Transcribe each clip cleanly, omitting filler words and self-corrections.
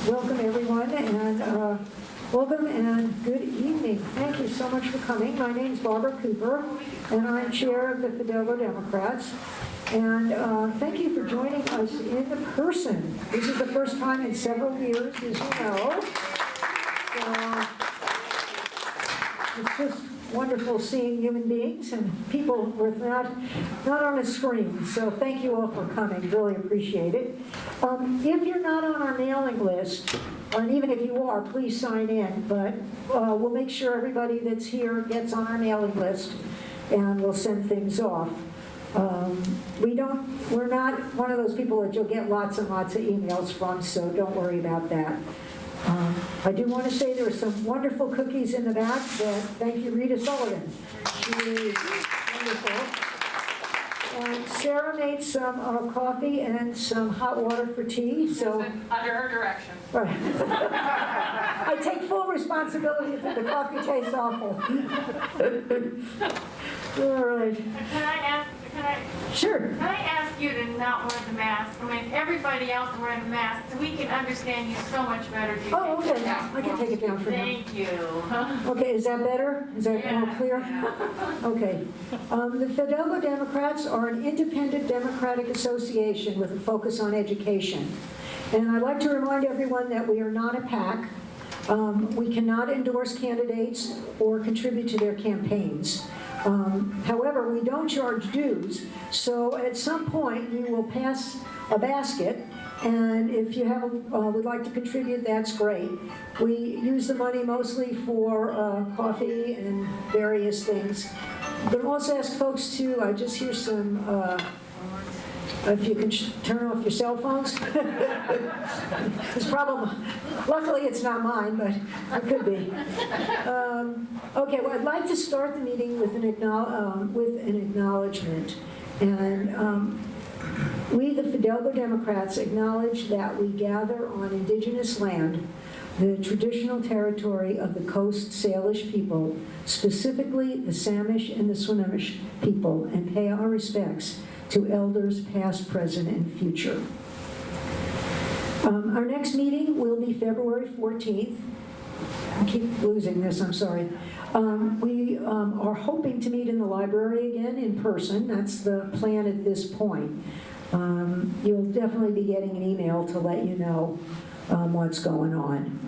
Welcome, everyone, and welcome and good evening. Thank you so much for coming. My name is Barbara Cooper, and I'm chair of the Fidalgo Democrats. And thank you for joining us in person. This is the first time in several years, as you know. It's just wonderful seeing human beings and people with not on a screen. So thank you all for coming. Really appreciate it. If you're not on our mailing list, and even if you are, please sign in. But we'll make sure everybody that's here gets on our mailing list, and we'll send things off. We're not one of those people that you'll get lots and lots of emails from, so don't worry about that. I do want to say there are some wonderful cookies in the back. Thank you, Rita Sullivan. She is wonderful. And Sarah made some coffee and some hot water for tea. So under her direction. Right. I take full responsibility if the coffee tastes awful. All right. Sure. Can I ask you to not wear the mask? I mean, everybody else is wearing the mask, so we can understand you so much better. Oh, okay. I can take it down for now. Thank you. Okay, is that better? Is that more clear? Yeah. Okay. The Fidalgo Democrats are an independent democratic association with a focus on education. And I'd like to remind everyone that we are not a PAC. We cannot endorse candidates or contribute to their campaigns. However, we don't charge dues, so at some point we will pass a basket, and if you would like to contribute, that's great. We use the money mostly for coffee and various things. But also ask folks to, I just hear some, if you can turn off your cell phones. It's luckily it's not mine, but it could be. Okay, well, I'd like to start the meeting with an acknowledgement. And we, the Fidalgo Democrats, acknowledge that we gather on indigenous land, the traditional territory of the Coast Salish people, specifically the Samish and the Swinomish people, and pay our respects to elders past, present, and future. Our next meeting will be February 14th. I keep losing this, I'm sorry. We are hoping to meet in the library again in person. That's the plan at this point. You'll definitely be getting an email to let you know what's going on.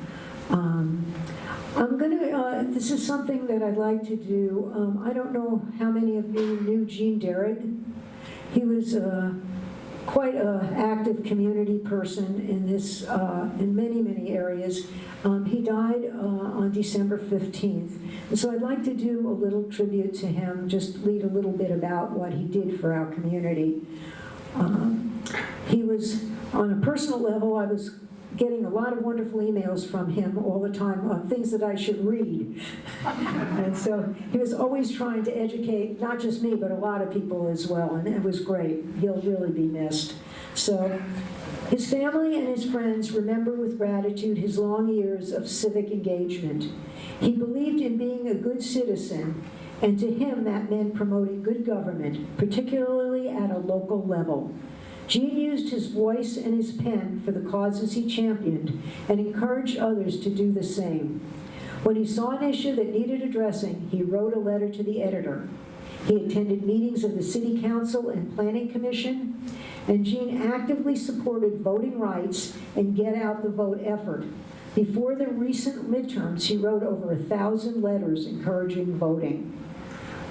This is something that I'd like to do. I don't know how many of you knew Gene Derrig. He was quite an active community person in many areas. He died on December 15th. And so I'd like to do a little tribute to him, just read a little bit about what he did for our community. He was, on a personal level, I was getting a lot of wonderful emails from him all the time on things that I should read. And so he was always trying to educate, not just me, but a lot of people as well, and it was great. He'll really be missed. So his family and his friends remember with gratitude his long years of civic engagement. He believed in being a good citizen, and to him that meant promoting good government, particularly at a local level. Gene used his voice and his pen for the causes he championed and encouraged others to do the same. When he saw an issue that needed addressing, he wrote a letter to the editor. He attended meetings of the City Council and Planning Commission, and Gene actively supported voting rights and get out the vote effort. Before the recent midterms, he wrote over 1,000 letters encouraging voting.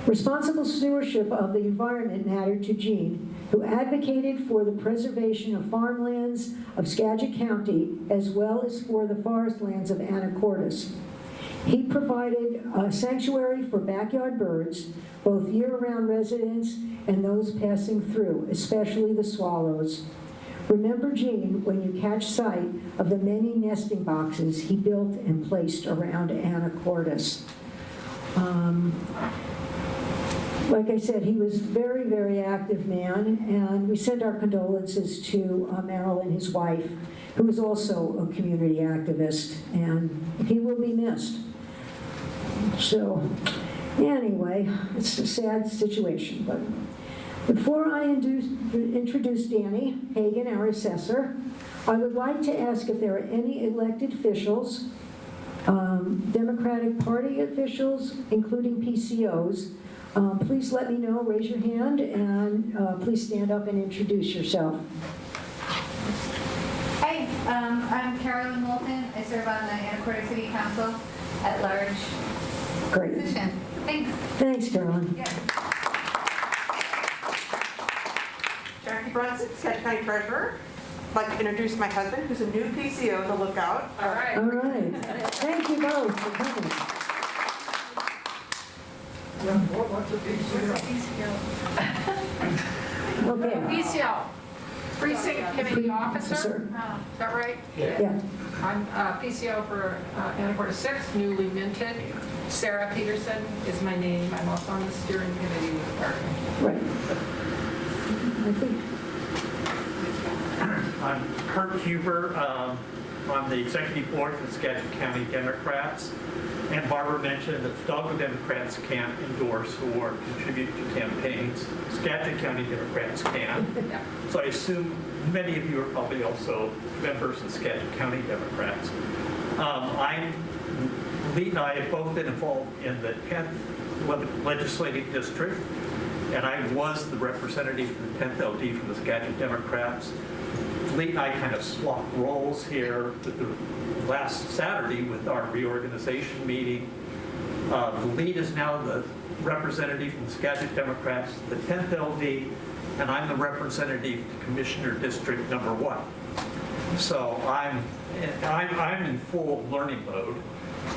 Responsible stewardship of the environment mattered to Gene, who advocated for the preservation of farmlands of Skagit County, as well as for the forest lands of Anacortes. He provided a sanctuary for backyard birds, both year-round residents and those passing through, especially the swallows. Remember Gene when you catch sight of the many nesting boxes he built and placed around Anacortes. Like I said, he was a very active man, and we send our condolences to Marilyn, his wife, who is also a community activist, and he will be missed. So, anyway, it's a sad situation. But before I introduce Danny Hagan, our assessor, I would like to ask if there are any elected officials, Democratic Party officials, including PCOs. Please let me know, raise your hand, and please stand up and introduce yourself. Hi, I'm Carolyn Moulton. I serve on the Anacortes City Council at large Great. position. Thanks. Thanks, Carolyn. Yeah. Jackie Brunson, Sketch County Treasurer. I'd like to introduce my husband, who's a new PCO to look out. All right. All right. Thank you both for coming. Okay. PCO, Precinct Committee Officer, Sir. is that right? Yeah. I'm PCO for Anacortes 6, newly minted. Sarah Peterson is my name. I'm also on the steering committee with the party. Right. I think, I'm Kurt Huber. I'm the executive board for the Skagit County Democrats. And Barbara mentioned that Fidalgo Democrats can't endorse or contribute to campaigns. Skagit County Democrats can. So I assume many of you are probably also members of Skagit County Democrats. Lee and I have both been involved in the 10th legislative district, and I was the representative for the 10th LD from the Skagit Democrats. Lee and I kind of swapped roles here last Saturday with our reorganization meeting. The lead is now the representative from the Skagit Democrats, the 10th LD, and I'm the representative to Commissioner District Number 1. So I'm in full learning mode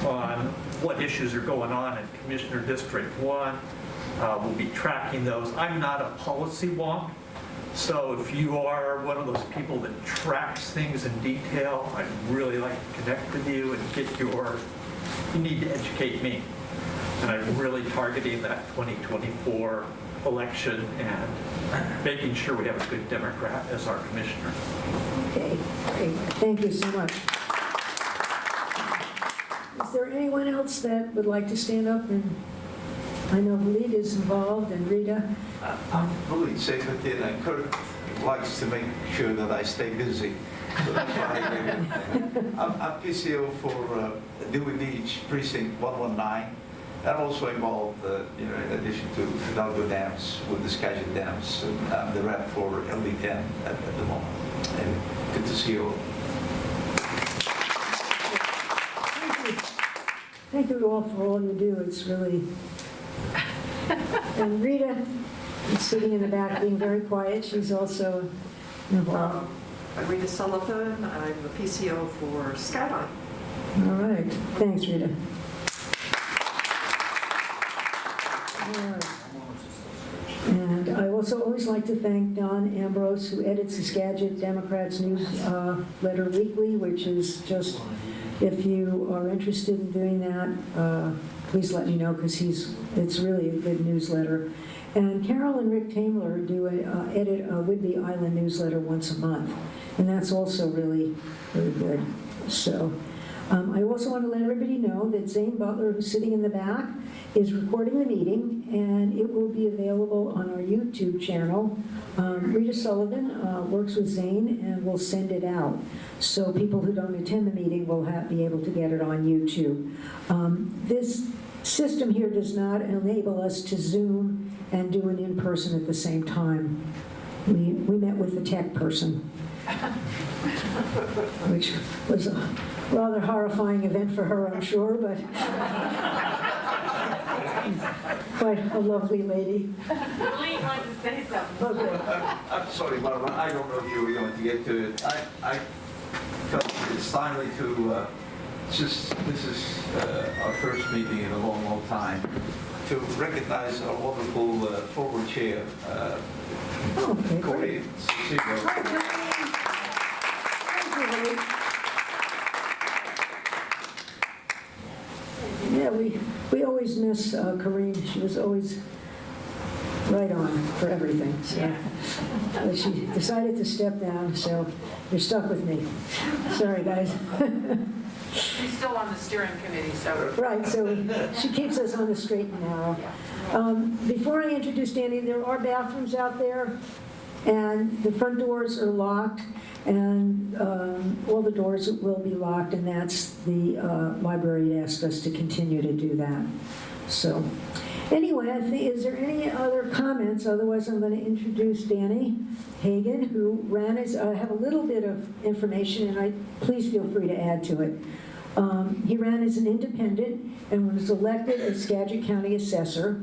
on what issues are going on in Commissioner District 1. We'll be tracking those. I'm not a policy wonk. So if you are one of those people that tracks things in detail, I'd really like to connect with you and get you need to educate me. And I'm really targeting that 2024 election and making sure we have a good Democrat as our commissioner. okay, great. Thank you so much. Is there anyone else that would like to stand up? And I know Rita is involved, and Rita. I'm really safe with it, and Kurt likes to make sure that I stay busy. So that's why I gave it. I'm PCO for Dewey Beach Precinct 119. I'm also involved, in addition to Fidalgo Dams, with the Skagit Dams. And I'm the rep for LD10 at the moment. And good to see you all. Thank you all for all you do. It's really. And Rita is sitting in the back being very quiet. She's also involved. I'm Rita Sullivan. I'm the PCO for Skyline. All right. Thanks, Rita. All right. And I also always like to thank Don Ambrose, who edits the Skagit Democrats newsletter weekly, which is just, if you are interested in doing that, please let me know, because it's really a good newsletter. And Carol and Rick Tamler do edit a Whidbey Island newsletter once a month, and that's also really, really good. So I also want to let everybody know that Zane Butler, who's sitting in the back, is recording the meeting, and it will be available on our YouTube channel. Rita Sullivan works with Zane and will send it out. So people who don't attend the meeting will be able to get it on YouTube. This system here does not enable us to Zoom and do an in-person at the same time. We met with the tech person, which was a rather horrifying event for her, I'm sure, but quite a lovely lady. Lee wants to say something. Okay. I'm sorry, Barbara, I don't know if you were going to get to it. I felt it's timely to this is our first meeting in a long, long time, to recognize our wonderful former chair, Okay, Corey great. Seagull. Thank you, Lee. Yeah, we always miss Corinne. She was always right on for everything. So. But she decided to step down, so you're stuck with me. Sorry, guys. She's still on the steering committee, so. Right, so she keeps us on the straight and narrow. Before I introduce Danny, there are bathrooms out there. And the front doors are locked, and all the doors will be locked, and that's the library asked us to continue to do that. So, anyway, I think, is there any other comments? Otherwise, I'm going to introduce Danny Hagan, who ran as, I have a little bit of information, and please feel free to add to it. He ran as an independent and was elected as Skagit County Assessor.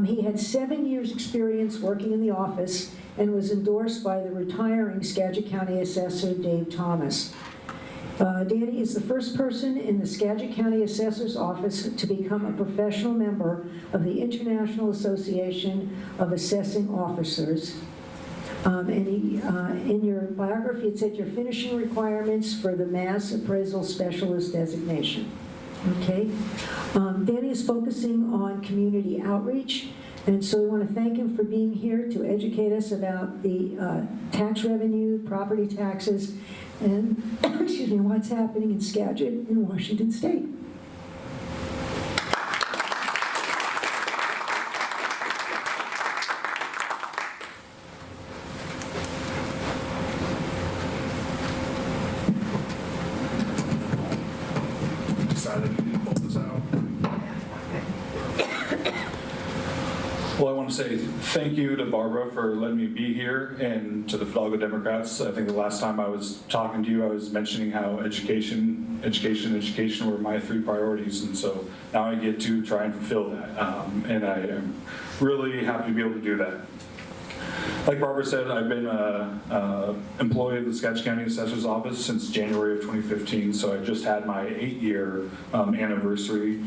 He had 7 years' experience working in the office and was endorsed by the retiring Skagit County Assessor, Dave Thomas. Danny is the first person in the Skagit County Assessor's Office to become a professional member of the International Association of Assessing Officers. In your biography, it said your finishing requirements for the Mass Appraisal Specialist designation. Okay. Danny is focusing on community outreach, and so we want to thank him for being here to educate us about the tax revenue, property taxes, and excuse me, what's happening in Skagit in Washington State. Decided to pull this out. Well, I want to say thank you to Barbara for letting me be here, and to the Fidalgo Democrats. I think the last time I was talking to you, I was mentioning how education were my 3 priorities, and so now I get to try and fulfill that. And I am really happy to be able to do that. Like Barbara said, I've been an employee of the Skagit County Assessor's Office since January of 2015, so I just had my 8-year anniversary.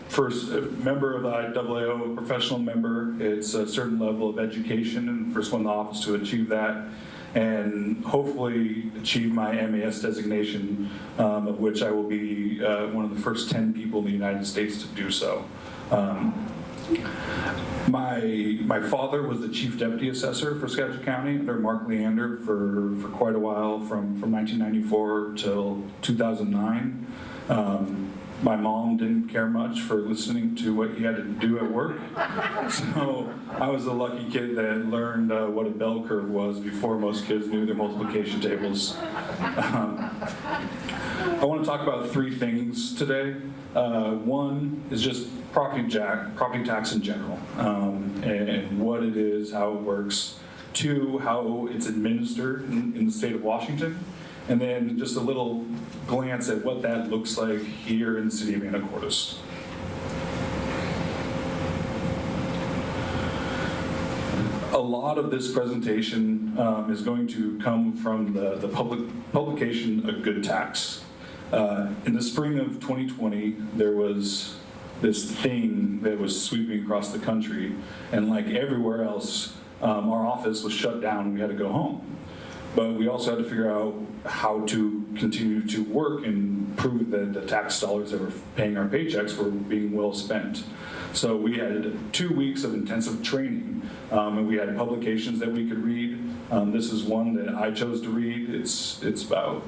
First member of the IAAO, professional member. It's a certain level of education, and first one in the office to achieve that, and hopefully achieve my MAS designation, of which I will be one of the first 10 people in the United States to do so. My father was the chief deputy assessor for Skagit County under Mark Leander for quite a while, from 1994 till 2009. My mom didn't care much for listening to what he had to do at work, so I was a lucky kid that learned what a bell curve was before most kids knew their multiplication tables. I want to talk about 3 things today. One is just property tax in general, and what it is, how it works. 2, how it's administered in the state of Washington. And then just a little glance at what that looks like here in the city of Anacortes. A lot of this presentation is going to come from the publication A Good Tax. In the spring of 2020, there was this thing that was sweeping across the country, and like everywhere else, our office was shut down and we had to go home. But we also had to figure out how to continue to work and prove that the tax dollars that were paying our paychecks were being well spent. So we had 2 weeks of intensive training, and we had publications that we could read. This is one that I chose to read. It's about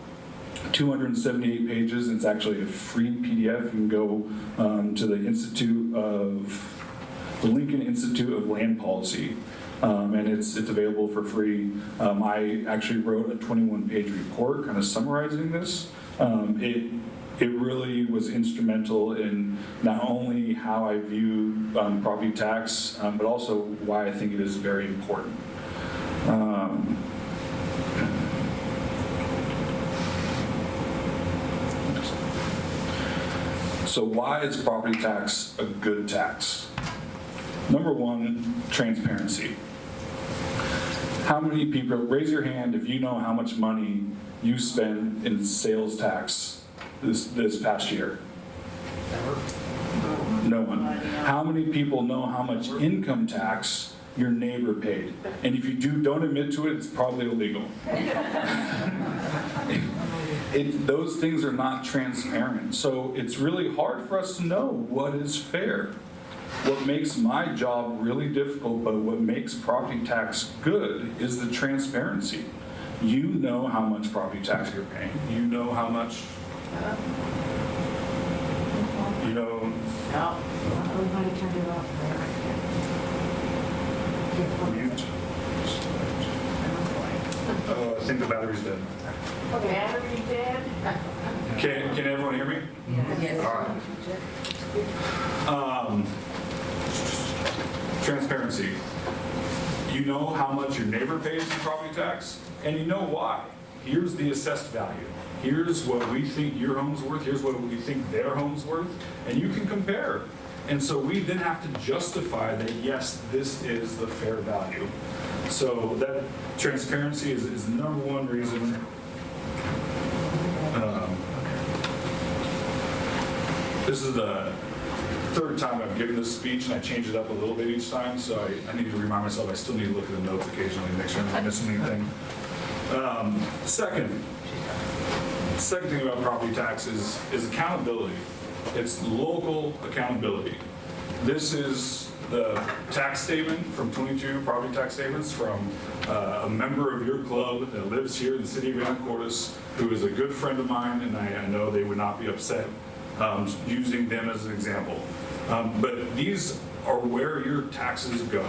278 pages. It's actually a free PDF. You can go to the Lincoln Institute of Land Policy. And it's available for free. I actually wrote a 21-page report kind of summarizing this. It really was instrumental in not only how I view property tax, but also why I think it is very important. So why is property tax a good tax? Number 1, transparency. How many people, raise your hand if you know how much money you spent in sales tax this past year? No one. How many people know how much income tax your neighbor paid? And if you don't admit to it, it's probably illegal. Those things are not transparent. So it's really hard for us to know what is fair. What makes my job really difficult, but what makes property tax good, is the transparency. You know how much property tax you're paying. You know how much. You know. Everybody turned it off. Mute. Oh, I think the battery's dead. Battery dead? Can everyone hear me? Yes. All right. Transparency. You know how much your neighbor pays in property tax, and you know why. Here's the assessed value. Here's what we think your home's worth. Here's what we think their home's worth, and you can compare. And so we then have to justify that, yes, this is the fair value. So that transparency is the number one reason. This is the third time I've given this speech, and I change it up a little bit each time, so I need to remind myself I still need to look at the notes occasionally to make sure I'm not missing anything. Second thing about property tax is accountability. It's local accountability. This is the tax statement from 22 property tax statements from a member of your club that lives here in the city of Anacortes, who is a good friend of mine, and I know they would not be upset using them as an example. But these are where your taxes go.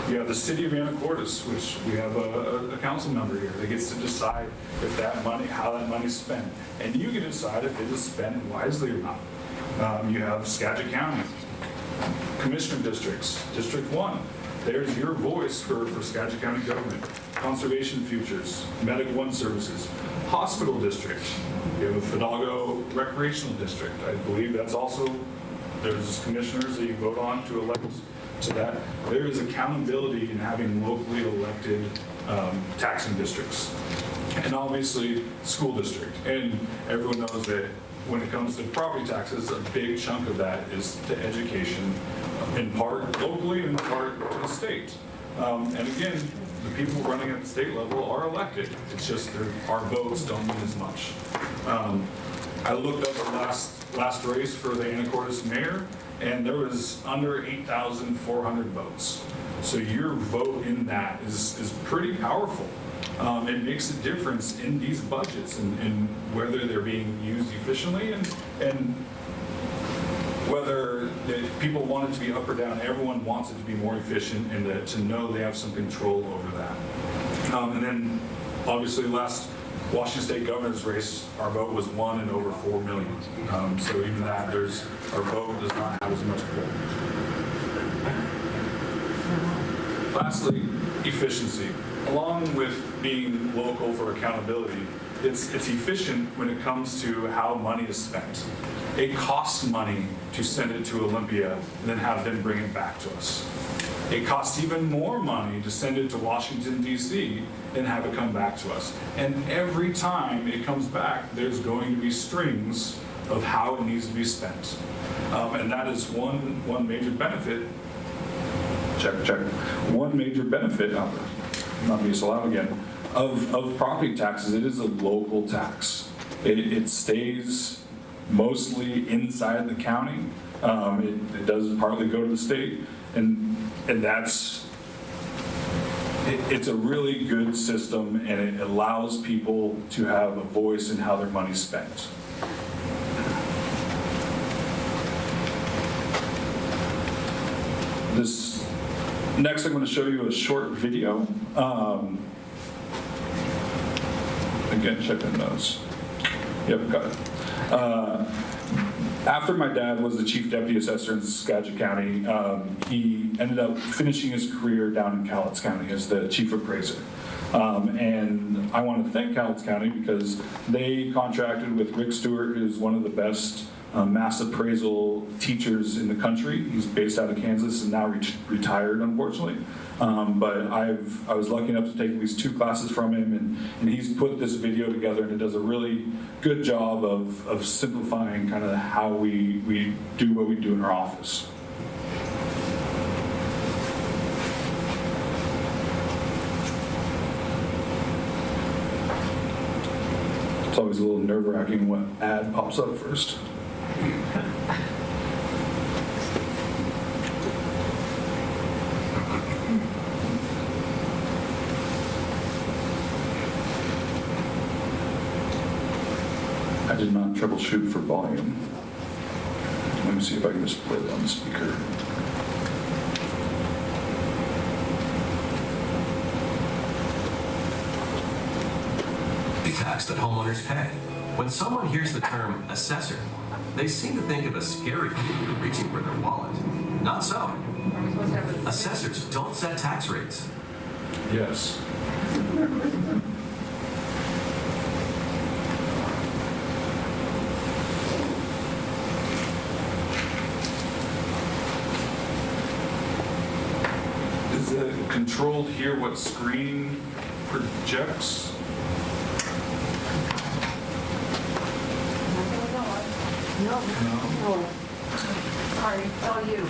You have the city of Anacortes, which we have a council member here that gets to decide if that money, how that money's spent. And you get to decide if it is spent wisely or not. You have Skagit County, commissioner districts, District 1. There's your voice for Skagit County government. Conservation futures, Medic 1 services, hospital district. You have a Fidalgo recreational district. I believe that's also, there's commissioners that you vote on to elect to that. There is accountability in having locally elected taxing districts. And obviously, school district. And everyone knows that when it comes to property taxes, a big chunk of that is to education, in part locally and in part to the state. And again, the people running at the state level are elected. It's just our votes don't mean as much. I looked up the last race for the Anacortes mayor, and there was under 8,400 votes. So your vote in that is pretty powerful. It makes a difference in these budgets and whether they're being used efficiently and whether people want it to be up or down. Everyone wants it to be more efficient and to know they have some control over that. And then obviously last Washington State governor's race, our vote was 1 in over 4 million. So even that, our vote does not have as much pull. Lastly, efficiency. Along with being local for accountability, it's efficient when it comes to how money is spent. It costs money to send it to Olympia and then have them bring it back to us. It costs even more money to send it to Washington, D.C. and have it come back to us. And every time it comes back, there's going to be strings of how it needs to be spent. And that is one major benefit. Check. One major benefit, not be so loud again, of property taxes. It is a local tax. It stays mostly inside the county. It does partly go to the state, and that's it's a really good system, and it allows people to have a voice in how their money's spent. Next, I'm going to show you a short video. Again, check the notes. Yep, got it. After my dad was the chief deputy assessor in Skagit County, he ended up finishing his career down in Cowlitz County as the chief appraiser. And I want to thank Cowlitz County because they contracted with Rick Stewart, who's one of the best mass appraisal teachers in the country. He's based out of Kansas and now retired, unfortunately. But I was lucky enough to take at least 2 classes from him, and he's put this video together, and it does a really good job of simplifying kind of how we do what we do in our office. It's always a little nerve-wracking what ad pops up first. I did not troubleshoot for volume. Let me see if I can just play it on the speaker. tax that homeowners pay. When someone hears the term assessor, they seem to think of a scary figure reaching for their wallet. Not so. Are we supposed to have a... Assessors don't set tax rates. Yes. Is it controlled here what screen projects? No. No. Sorry, it's all you.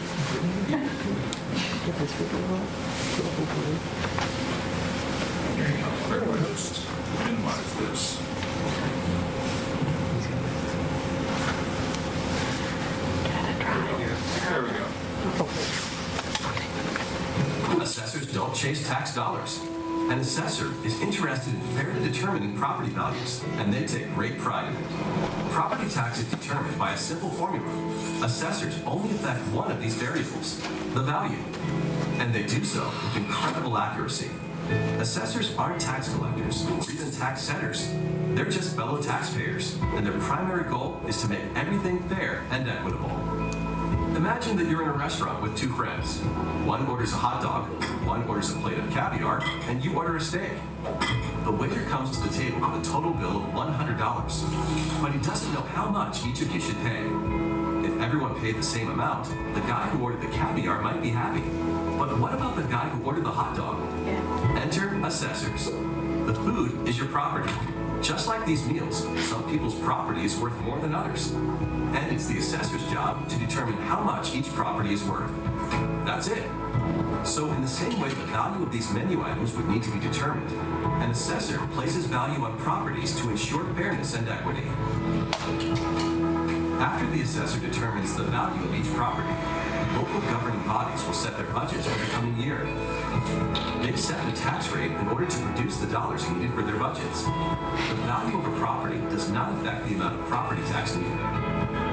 There you go. Where do I just minimize this? There we go. Assessors don't chase tax dollars. An assessor is interested in fairly determining property values, and they take great pride in it. Property tax is determined by a simple formula. Assessors only affect one of these variables, the value, and they do so with incredible accuracy. Assessors aren't tax collectors or even tax setters. They're just fellow taxpayers, and their primary goal is to make everything fair and equitable. Imagine that you're in a restaurant with two friends. One orders a hot dog, one orders a plate of caviar, and you order a steak. The waiter comes to the table with a total bill of $100, but he doesn't know how much each of you should pay. If everyone paid the same amount, the guy who ordered the caviar might be happy. But what about the guy who ordered the hot dog? Enter assessors. The food is your property. Just like these meals, some people's property is worth more than others. And it's the assessor's job to determine how much each property is worth. That's it. So in the same way the value of these menu items would need to be determined, an assessor places value on properties to ensure fairness and equity. After the assessor determines the value of each property, local governing bodies will set their budgets for the coming year. They set the tax rate in order to produce the dollars needed for their budgets. The value of a property does not affect the amount of property tax needed.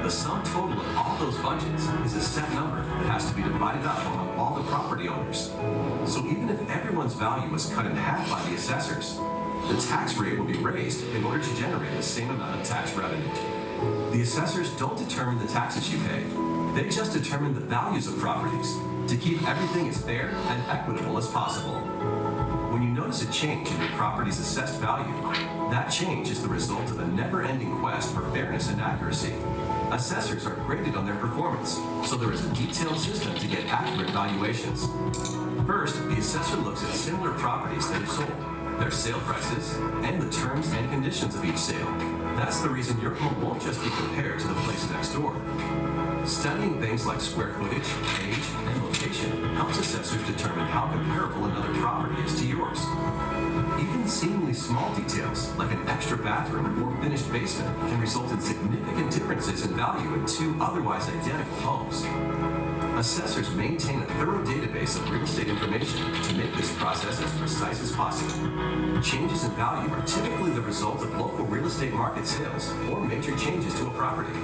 The sum total of all those budgets is a set number that has to be divided up among all the property owners. So even if everyone's value was cut in half by the assessors, the tax rate will be raised in order to generate the same amount of tax revenue. The assessors don't determine the taxes you pay. They just determine the values of properties to keep everything as fair and equitable as possible. When you notice a change in your property's assessed value, that change is the result of a never-ending quest for fairness and accuracy. Assessors are graded on their performance, so there is a detailed system to get accurate valuations. First, the assessor looks at similar properties that are sold, their sale prices, and the terms and conditions of each sale. That's the reason your home won't just be compared to the place next door. Studying things like square footage, age, and location helps assessors determine how comparable another property is to yours. Even seemingly small details, like an extra bathroom or finished basement, can result in significant differences in value in two otherwise identical homes. Assessors maintain a thorough database of real estate information to make this process as precise as possible. Changes in value are typically the result of local real estate market sales or major changes to a property.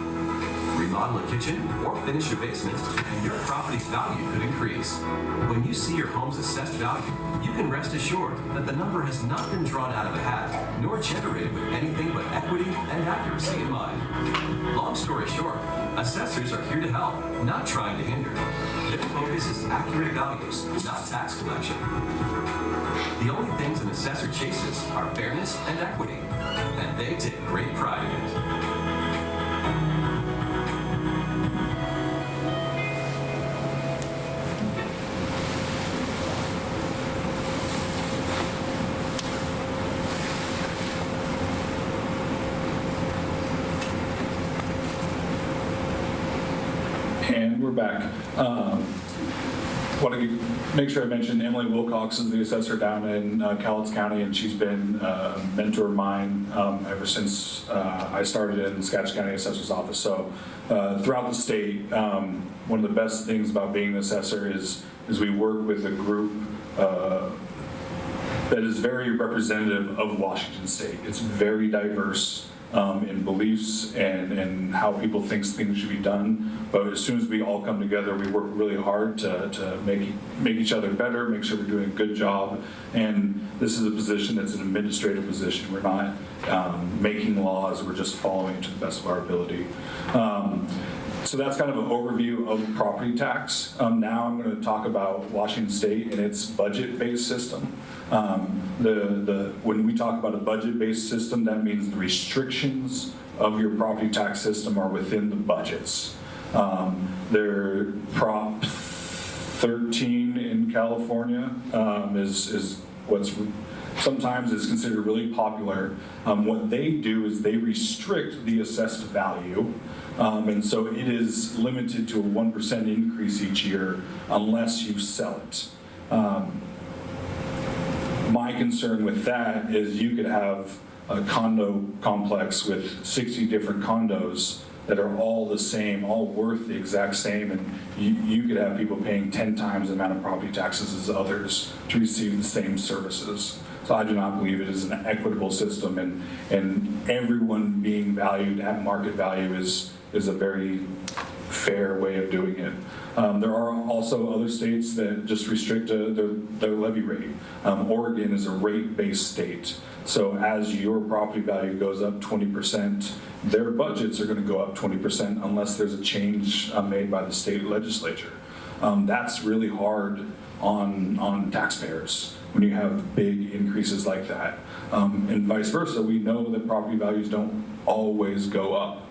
Remodel a kitchen or finish your basement, and your property's value could increase. When you see your home's assessed value, you can rest assured that the number has not been drawn out of a hat, nor generated with anything but equity and accuracy in mind. Long story short, assessors are here to help, not trying to hinder. Their focus is accurate values, not tax collection. The only things an assessor chases are fairness and equity, and they take great pride in it. And we're back. Want to make sure I mention Emily Wilcox is the assessor down in Cowlitz County, and she's been a mentor of mine ever since I started in the Skagit County Assessor's Office. So throughout the state, one of the best things about being an assessor is we work with a group that is very representative of Washington State. It's very diverse. in beliefs and how people think things should be done. But as soon as we all come together, we work really hard to make each other better, make sure we're doing a good job. And this is a position that's an administrative position. We're not making laws, we're just following it to the best of our ability. So that's kind of an overview of property tax. Now I'm going to talk about Washington State and its budget-based system. When we talk about a budget-based system, that means the restrictions of your property tax system are within the budgets. Their Prop 13 in California is what's sometimes is considered really popular. What they do is they restrict the assessed value. And so it is limited to a 1% increase each year unless you sell it. My concern with that is you could have a condo complex with 60 different condos that are all the same, all worth the exact same, and you could have people paying 10 times the amount of property taxes as others to receive the same services. So I do not believe it is an equitable system, and everyone being valued at market value is a very fair way of doing it. There are also other states that just restrict their levy rate. Oregon is a rate-based state. So as your property value goes up 20%, their budgets are going to go up 20% unless there's a change made by the state legislature. That's really hard on taxpayers when you have big increases like that. And vice versa, we know that property values don't always go up.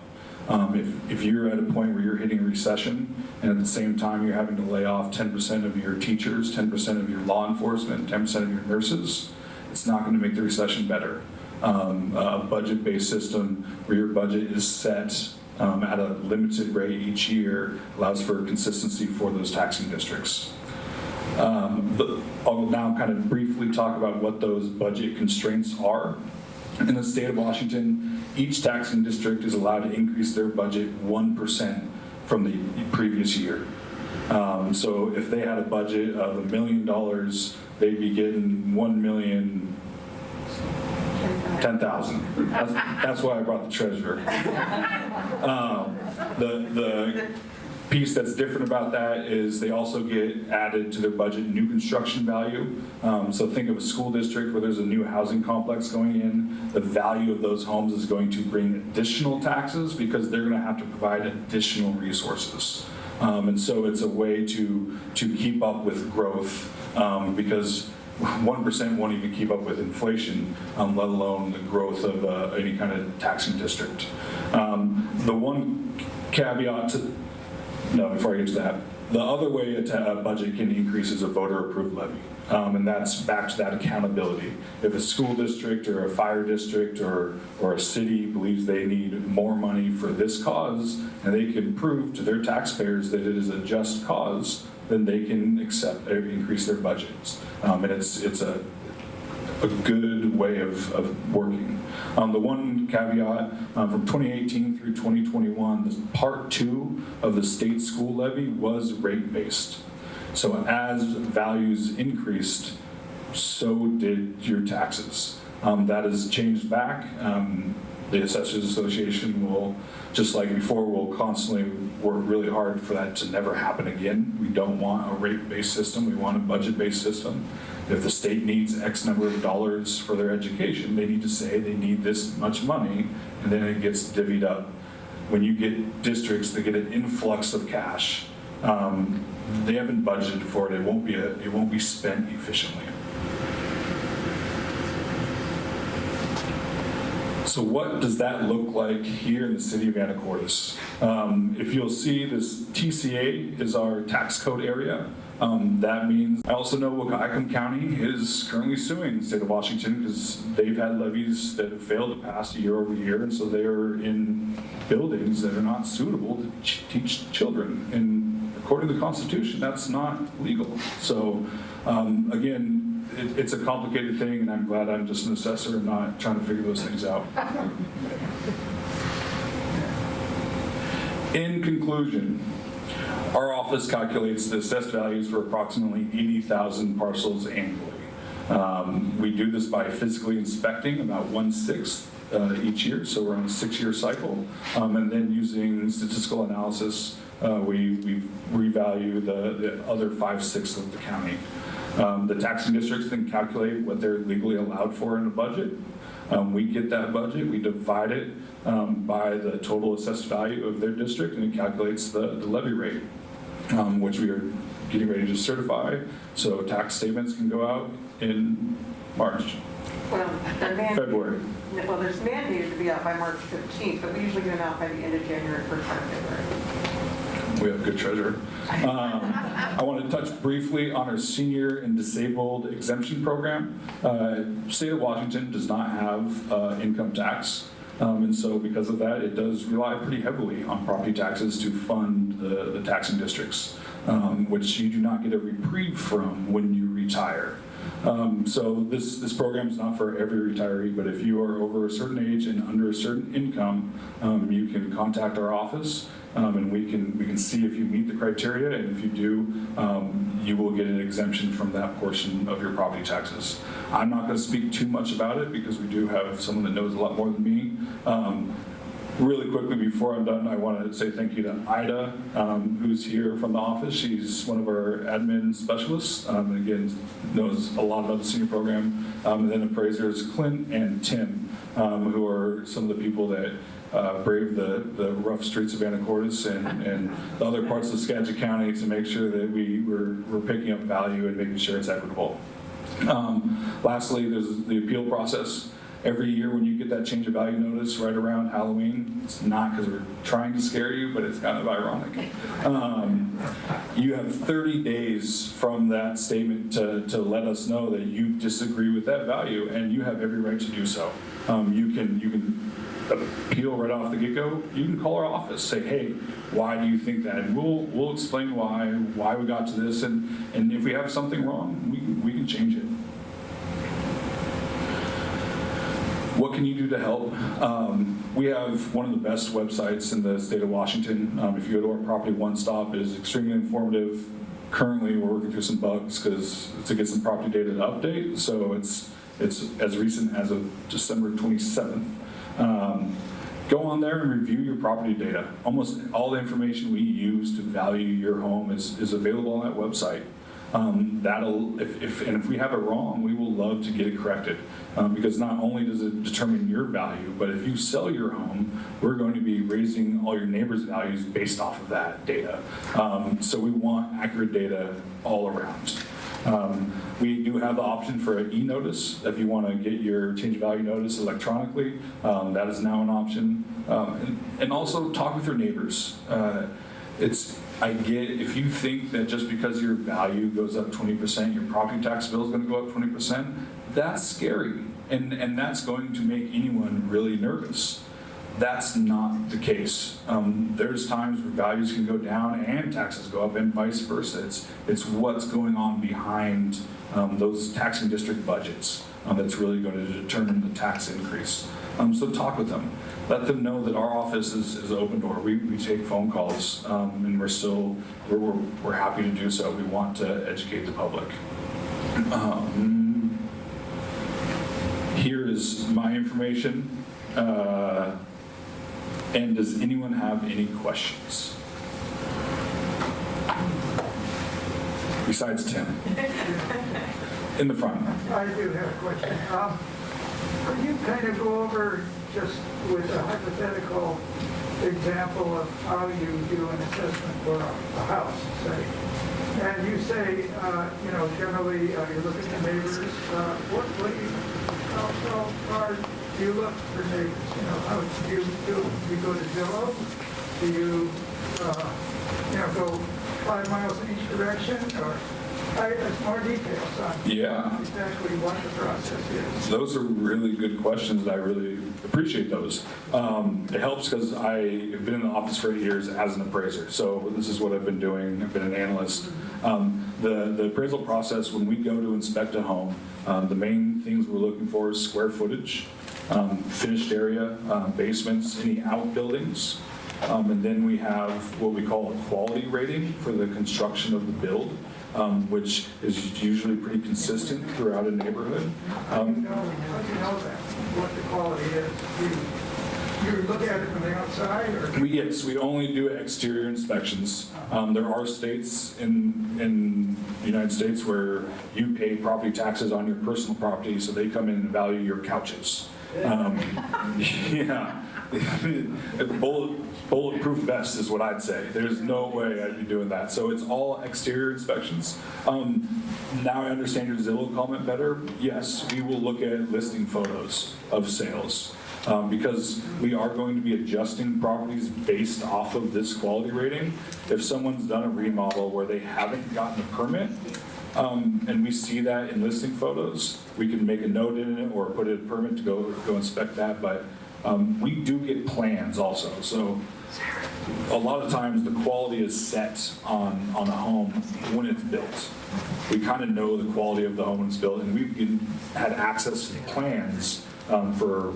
If you're at a point where you're hitting a recession and at the same time you're having to lay off 10% of your teachers, 10% of your law enforcement, 10% of your nurses, it's not going to make the recession better. A budget-based system where your budget is set at a limited rate each year allows for consistency for those taxing districts. I'll now kind of briefly talk about what those budget constraints are. In the state of Washington, each taxing district is allowed to increase their budget 1% from the previous year. So if they had a budget of $1 million, they'd be getting $1,010,000. That's why I brought the treasurer. The piece that's different about that is they also get added to their budget new construction value. So think of a school district where there's a new housing complex going in. The value of those homes is going to bring additional taxes because they're going to have to provide additional resources. And so it's a way to keep up with growth because 1% won't even keep up with inflation, let alone the growth of any kind of taxing district. The one caveat before I get to that, the other way a budget can increase is a voter-approved levy. And that's back to that accountability. If a school district or a fire district or a city believes they need more money for this cause, and they can prove to their taxpayers that it is a just cause, then they can increase their budgets. And it's a good way of working. The one caveat, from 2018 through 2021, the Part 2 of the state school levy was rate-based. So as values increased, so did your taxes. That has changed back. The Assessors Association will, just like before, will constantly work really hard for that to never happen again. We don't want a rate-based system, we want a budget-based system. If the state needs X number of dollars for their education, they need to say they need this much money, and then it gets divvied up. When you get districts that get an influx of cash, they haven't budgeted for it. It won't be spent efficiently. So what does that look like here in the city of Anacortes? If you'll see, this TCA is our tax code area. That means, I also know Wahkiakum County is currently suing the state of Washington because they've had levies that have failed to pass year over year, and so they are in buildings that are not suitable to teach children. And according to the Constitution, that's not legal. So again, it's a complicated thing, and I'm glad I'm just an assessor and not trying to figure those things out. In conclusion, our office calculates the assessed values for approximately 80,000 parcels annually. We do this by physically inspecting about 1/6 each year, so we're on a 6-year cycle. And then using statistical analysis, we revalue the other 5/6 of the county. The taxing districts then calculate what they're legally allowed for in a budget. We get that budget, we divide it by the total assessed value of their district, and it calculates the levy rate, which we are getting ready to certify, so tax statements can go out in March, Well, February. there's mandated to be out by March 15th, but we usually get them out by the end of January, first part of February. We have a good treasurer. I want to touch briefly on our senior and disabled exemption program. State of Washington does not have income tax. And so because of that, it does rely pretty heavily on property taxes to fund the taxing districts, which you do not get a reprieve from when you retire. So this program is not for every retiree, but if you are over a certain age and under a certain income, you can contact our office, and we can see if you meet the criteria, and if you do, you will get an exemption from that portion of your property taxes. I'm not going to speak too much about it because we do have someone that knows a lot more than me. Really quickly before I'm done, I want to say thank you to Ida, who's here from the office. She's one of our admin specialists, and again, knows a lot about the senior program. And then appraisers Clint and Tim, who are some of the people that brave the rough streets of Anacortes and the other parts of Skagit County to make sure that we're picking up value and making sure it's equitable. Lastly, there's the appeal process. Every year when you get that change of value notice right around Halloween, it's not because we're trying to scare you, but it's kind of ironic. You have 30 days from that statement to let us know that you disagree with that value, and you have every right to do so. You can appeal right off the get-go. You can call our office, say, hey, why do you think that? And we'll explain why we got to this, and if we have something wrong, we can change it. What can you do to help? We have one of the best websites in the state of Washington. If you go to our Property One Stop, it is extremely informative. Currently, we're working through some bugs to get some property data to update. So it's as recent as of December 27th. Go on there and review your property data. Almost all the information we use to value your home is available on that website. If we have it wrong, we will love to get it corrected, because not only does it determine your value, but if you sell your home, we're going to be raising all your neighbors' values based off of that data. So we want accurate data all around. We do have the option for an e-notice if you want to get your change of value notice electronically. That is now an option. And also talk with your neighbors. I get if you think that just because your value goes up 20%, your property tax bill is going to go up 20%, that's scary. And that's going to make anyone really nervous. That's not the case. There's times where values can go down and taxes go up and vice versa. It's what's going on behind those taxing district budgets that's really going to determine the tax increase. So talk with them. Let them know that our office is open door. We take phone calls, and we're happy to do so. We want to educate the public. Here is my information. And does anyone have any questions? Besides Tim. In the front. I do have a question. Could you kind of go over, just with a hypothetical example of how you do an assessment for a house, say? And you say, generally, you look at the neighbors. How far do you look for neighbors? How do you go to Zillow? Do you, go 5 miles in each direction, or? There's more details on exactly what the process is. Those are really good questions. I really appreciate those. It helps because I have been in the office for 8 years as an appraiser. So this is what I've been doing. I've been an analyst. The appraisal process, when we go to inspect a home, the main things we're looking for is square footage, finished area, basements, any outbuildings, And then we have what we call a quality rating for the construction of the build, which is usually pretty consistent throughout a neighborhood. How do you know that, what the quality is? You look at it from the outside, or? Yes, we only do exterior inspections. There are states in the United States where you pay property taxes on your personal property, so they come in and value your couches. Yeah. Bulletproof vest is what I'd say. There's no way I'd be doing that. So it's all exterior inspections. Now I understand your Zillow comment better. Yes, we will look at listing photos of sales. Because we are going to be adjusting properties based off of this quality rating. If someone's done a remodel where they haven't gotten a permit, and we see that in listing photos, we can make a note in it or put a permit to go inspect that. But we do get plans also. So a lot of times the quality is set on a home when it's built. We kind of know the quality of the home when it's built, and we've had access to the plans for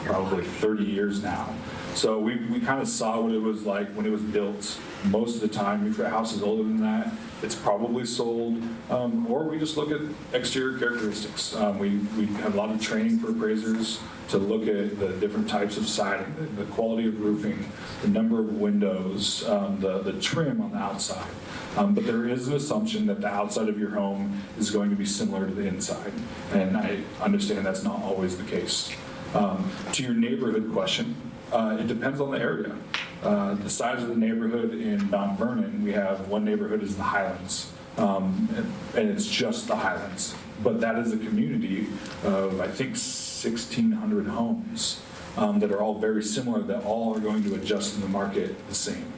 probably 30 years now. So we kind of saw what it was like when it was built. Most of the time, if your house is older than that, it's probably sold, or we just look at exterior characteristics. We have a lot of training for appraisers to look at the different types of siding, the quality of roofing, the number of windows, the trim on the outside. But there is an assumption that the outside of your home is going to be similar to the inside, and I understand that's not always the case. To your neighborhood question, it depends on the area. The size of the neighborhood in Mount Vernon, we have one neighborhood is the Highlands, and it's just the Highlands. But that is a community of, I think, 1,600 homes that are all very similar, that all are going to adjust in the market the same.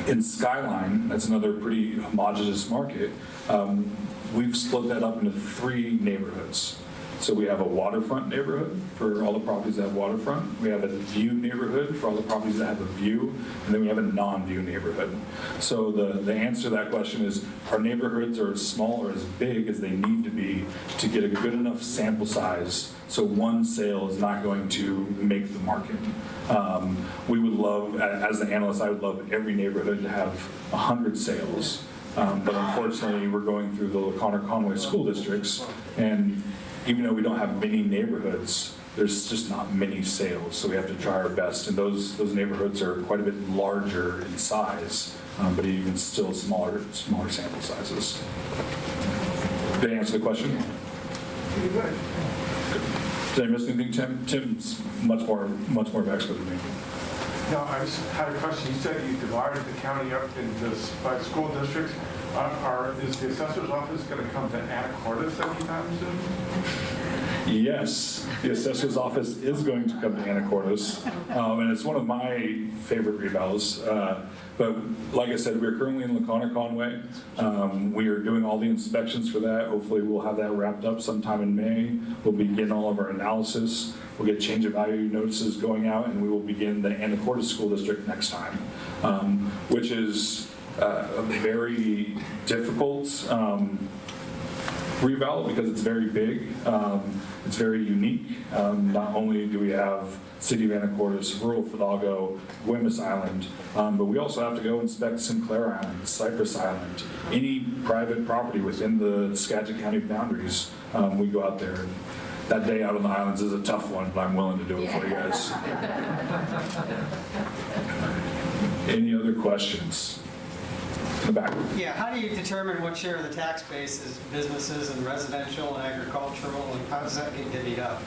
In Skyline, that's another pretty homogeneous market, we've split that up into 3 neighborhoods. So we have a waterfront neighborhood for all the properties that have waterfront. We have a view neighborhood for all the properties that have a view. And then we have a non-view neighborhood. So the answer to that question is our neighborhoods are as small or as big as they need to be to get a good enough sample size so one sale is not going to make the market. We would love, as the analyst, I would love every neighborhood to have 100 sales. But unfortunately, we're going through the O'Connor-Conway school districts, and even though we don't have many neighborhoods, there's just not many sales, so we have to try our best. And those neighborhoods are quite a bit larger in size, but even still smaller sample sizes. Did I answer the question? Did I miss anything, Tim? Tim's much more of an expert than me. No, I just had a question. You said you divided the county up into by school districts. Is the assessor's office going to come to Anacortes anytime soon? Yes, the assessor's office is going to come to Anacortes, and it's one of my favorite revals. But like I said, we're currently in O'Connor-Conway. We are doing all the inspections for that. Hopefully we'll have that wrapped up sometime in May. We'll begin all of our analysis. We'll get change of value notices going out, and we will begin the Anacortes School District next time, which is a very difficult reval because it's very big. It's very unique. Not only do we have City of Anacortes, rural Fidalgo, Guaymas Island, but we also have to go inspect Sinclair Island, Cypress Island, any private property within the Skagit County boundaries. We go out there. That day out on the islands is a tough one, but I'm willing to do it for you guys. Any other questions? In the back. Yeah, how do you determine what share of the tax base is businesses and residential and agricultural, and how does that get divvied up?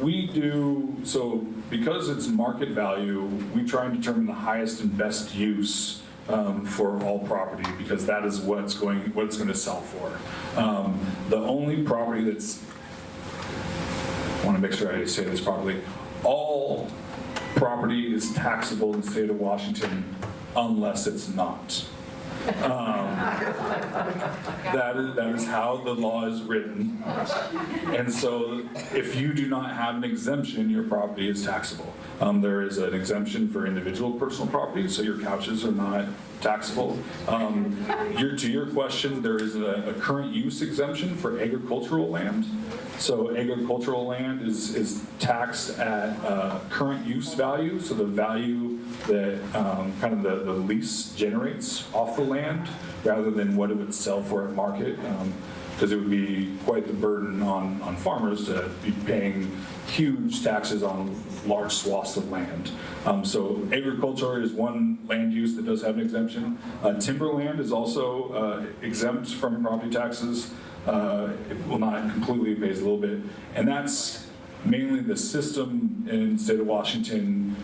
We do, so because it's market value, we try and determine the highest and best use for all property, because that is what it's going to sell for. The only property that's, I want to make sure I say this properly, all property is taxable in the state of Washington unless it's not. That is how the law is written. And so if you do not have an exemption, your property is taxable. There is an exemption for individual personal property, so your couches are not taxable. To your question, there is a current use exemption for agricultural land. So agricultural land is taxed at current use value, so the value that kind of the lease generates off the land, rather than what it would sell for at market, because it would be quite the burden on farmers to be paying huge taxes on large swaths of land. So agriculture is one land use that does have an exemption. Timberland is also exempt from property taxes. It will not completely, pays a little bit. And that's mainly the system in the state of Washington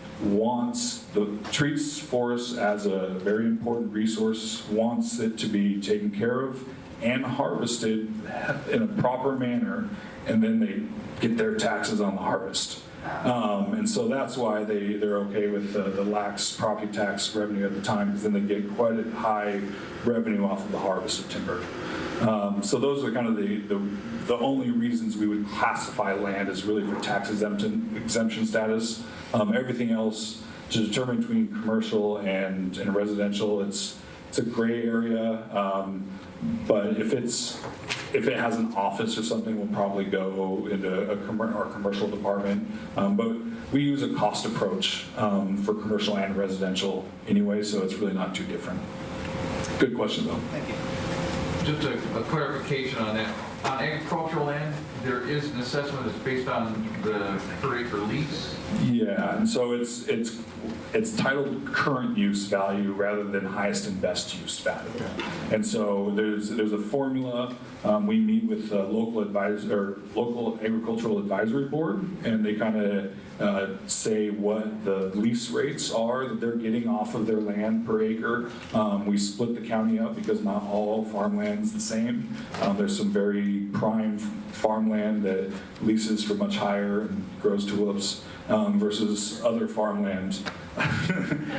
treats forests as a very important resource, wants it to be taken care of and harvested in a proper manner, and then they get their taxes on the harvest. And so that's why they're okay with the lax property tax revenue at the time, because then they get quite a high revenue off of the harvest of timber. So those are kind of the only reasons we would classify land as really for tax exemption status. Everything else, to determine between commercial and residential, it's a gray area. But if it has an office or something, we'll probably go into our commercial department. But we use a cost approach for commercial and residential anyway, so it's really not too different. Good question, though. Thank you. Just a clarification on that. On agricultural land, there is an assessment that's based on the per acre lease? Yeah, and so it's titled current use value rather than highest and best use value. And so there's a formula. We meet with local agricultural advisory board, and they kind of say what the lease rates are that they're getting off of their land per acre. We split the county up because not all farmland's the same. There's some very prime farmland that leases for much higher and grows tulips versus other farmland.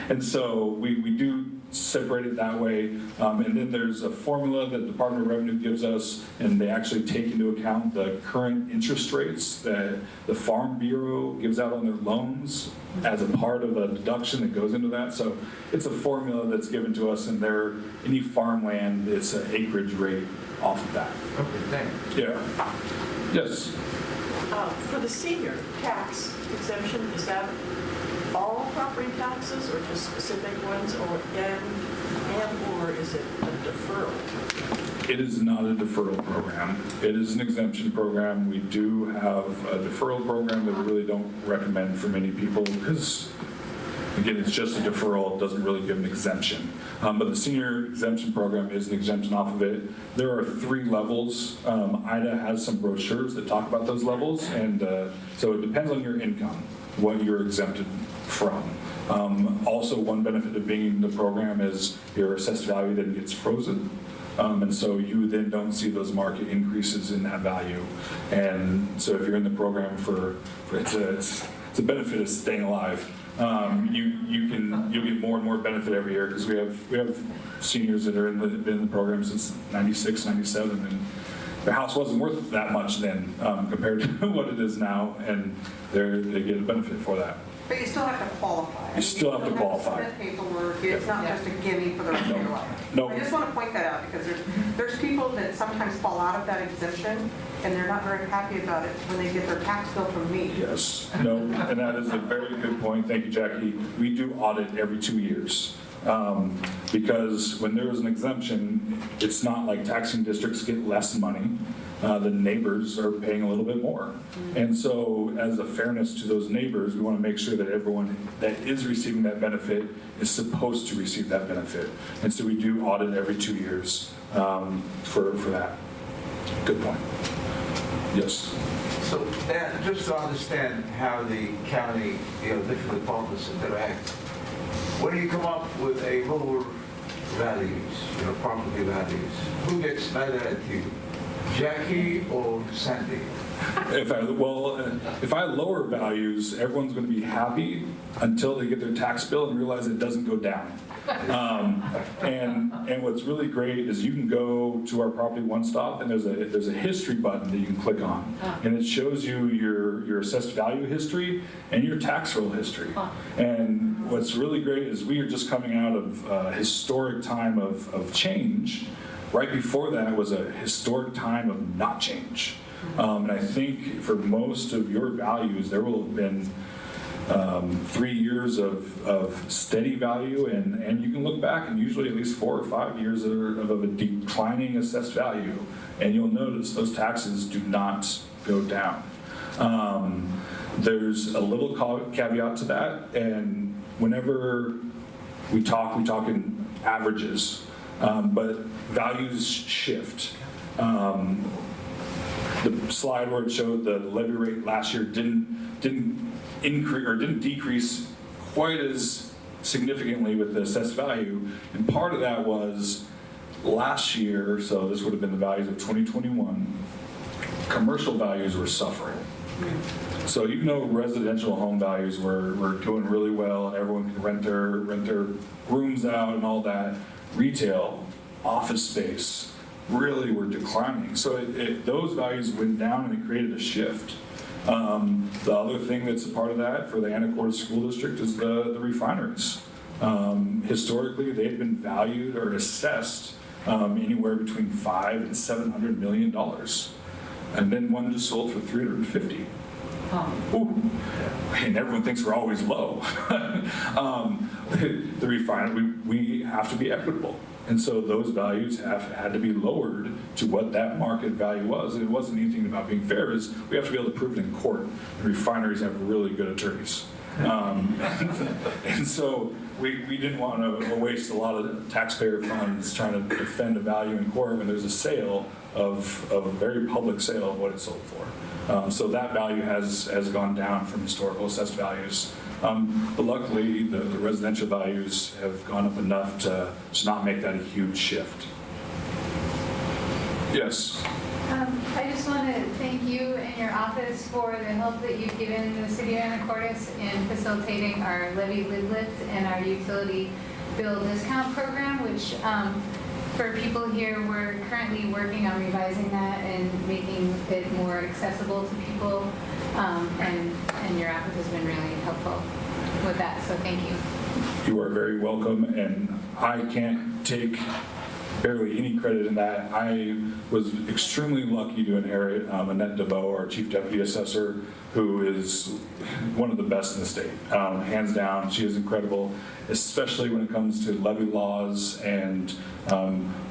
And so we do separate it that way. And then there's a formula that the Department of Revenue gives us, and they actually take into account the current interest rates that the Farm Bureau gives out on their loans as a part of a deduction that goes into that. So it's a formula that's given to us, and any farmland, it's an acreage rate off of that. Okay, thanks. Yeah. Yes. For the senior tax exemption, is that all property taxes or just specific ones, or is it a deferral? It is not a deferral program. It is an exemption program. We do have a deferral program that we really don't recommend for many people because, again, it's just a deferral. It doesn't really give an exemption. But the senior exemption program is an exemption off of it. There are 3 levels. IDA has some brochures that talk about those levels, and so it depends on your income, what you're exempted from. Also, one benefit of being in the program is your assessed value then gets frozen. And so you then don't see those market increases in that value. And so if you're in the program it's a benefit of staying alive. You'll get more and more benefit every year because we have seniors that are been in the program since 96, 97, and their house wasn't worth that much then compared to what it is now, and they get a benefit for that. But you still have to qualify. You still have to qualify. Submit paperwork. It's not just a gimme for the rest of your life. No. I just want to point that out because there's people that sometimes fall out of that exemption and they're not very happy about it when they get their tax bill from me. Yes, no, and that is a very good point. Thank you, Jackie. We do audit every 2 years. Because when there is an exemption, it's not like taxing districts get less money. The neighbors are paying a little bit more. And so as a fairness to those neighbors, we want to make sure that everyone that is receiving that benefit is supposed to receive that benefit. And so we do audit every 2 years for that. Good point. Yes. So, just to understand how the county, different departments interact, when you come up with a lower values, property values, who gets mad at you? Jackie or Sandy? If I lower values, everyone's going to be happy until they get their tax bill and realize it doesn't go down. And what's really great is you can go to our property one stop, and there's a history button that you can click on, and it shows you your assessed value history and your tax roll history. And what's really great is we are just coming out of a historic time of change. Right before that was a historic time of not change. And I think for most of your values, there will have been 3 years of steady value, and you can look back and usually at least 4 or 5 years of a declining assessed value, and you'll notice those taxes do not go down. There's a little caveat to that, and whenever we talk in averages, but values shift. The slide where it showed the levy rate last year didn't increase or didn't decrease quite as significantly with the assessed value, and part of that was last year, so this would have been the values of 2021, commercial values were suffering. So even though residential home values were doing really well and everyone could rent their rooms out and all that, retail, office space really were declining. So those values went down and it created a shift. The other thing that's a part of that for the Anacortes School District is the refineries. Historically, they've been valued or assessed anywhere between $500 and $700 million. And then one just sold for $350. Ooh. And everyone thinks we're always low. The refinery, we have to be equitable. And so those values have had to be lowered to what that market value was. And it wasn't anything about being fair, is we have to be able to prove it in court. And refineries have really good attorneys. And so we didn't want to waste a lot of taxpayer funds trying to defend a value in court when there's a sale of a very public sale of what it sold for. So that value has gone down from historical assessed values. But luckily, the residential values have gone up enough to not make that a huge shift. Yes? I just want to thank you and your office for the help that you've given the city of Anacortes in facilitating our levy lid lift and our utility bill discount program, which for people here, we're currently working on revising that and making it more accessible to people. And your office has been really helpful with that, so thank you. You are very welcome, and I can't take barely any credit in that. I was extremely lucky to inherit Annette DeVoe, our Chief Deputy Assessor, who is one of the best in the state. Hands down, she is incredible, especially when it comes to levy laws, and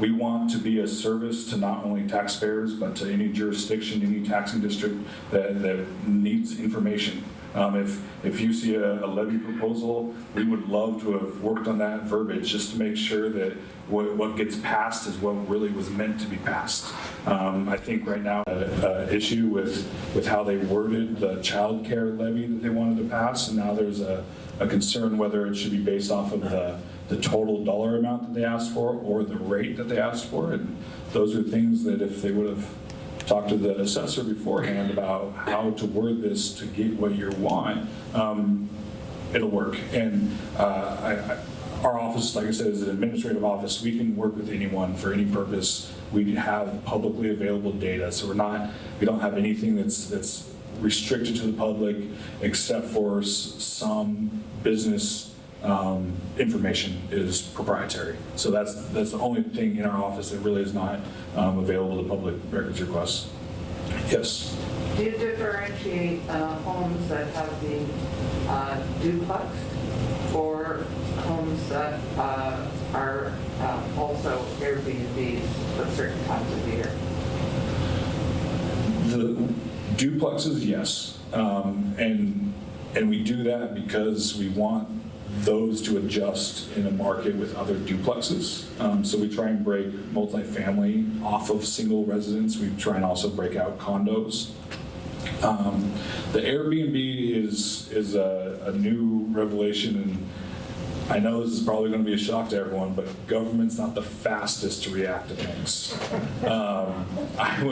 we want to be a service to not only taxpayers, but to any jurisdiction, any taxing district that needs information. If you see a levy proposal, we would love to have worked on that verbiage just to make sure that what gets passed is what really was meant to be passed. I think right now an issue with how they worded the child care levy that they wanted to pass, and now there's a concern whether it should be based off of the total dollar amount that they asked for or the rate that they asked for. And those are things that if they would have talked to the assessor beforehand about how to word this to get what you want, it'll work. And our office, like I said, is an administrative office. We can work with anyone for any purpose. We have publicly available data, so we don't have anything that's restricted to the public except for some business information is proprietary. So that's the only thing in our office that really is not available to public records requests. Yes? Do you differentiate homes that have the duplex or homes that are also Airbnbs at certain times of the year? The duplexes, yes. And we do that because we want those to adjust in a market with other duplexes. So we try and break multifamily off of single residence. We try and also break out condos. The Airbnb is a new revelation, and I know this is probably going to be a shock to everyone, but government's not the fastest to react to things. I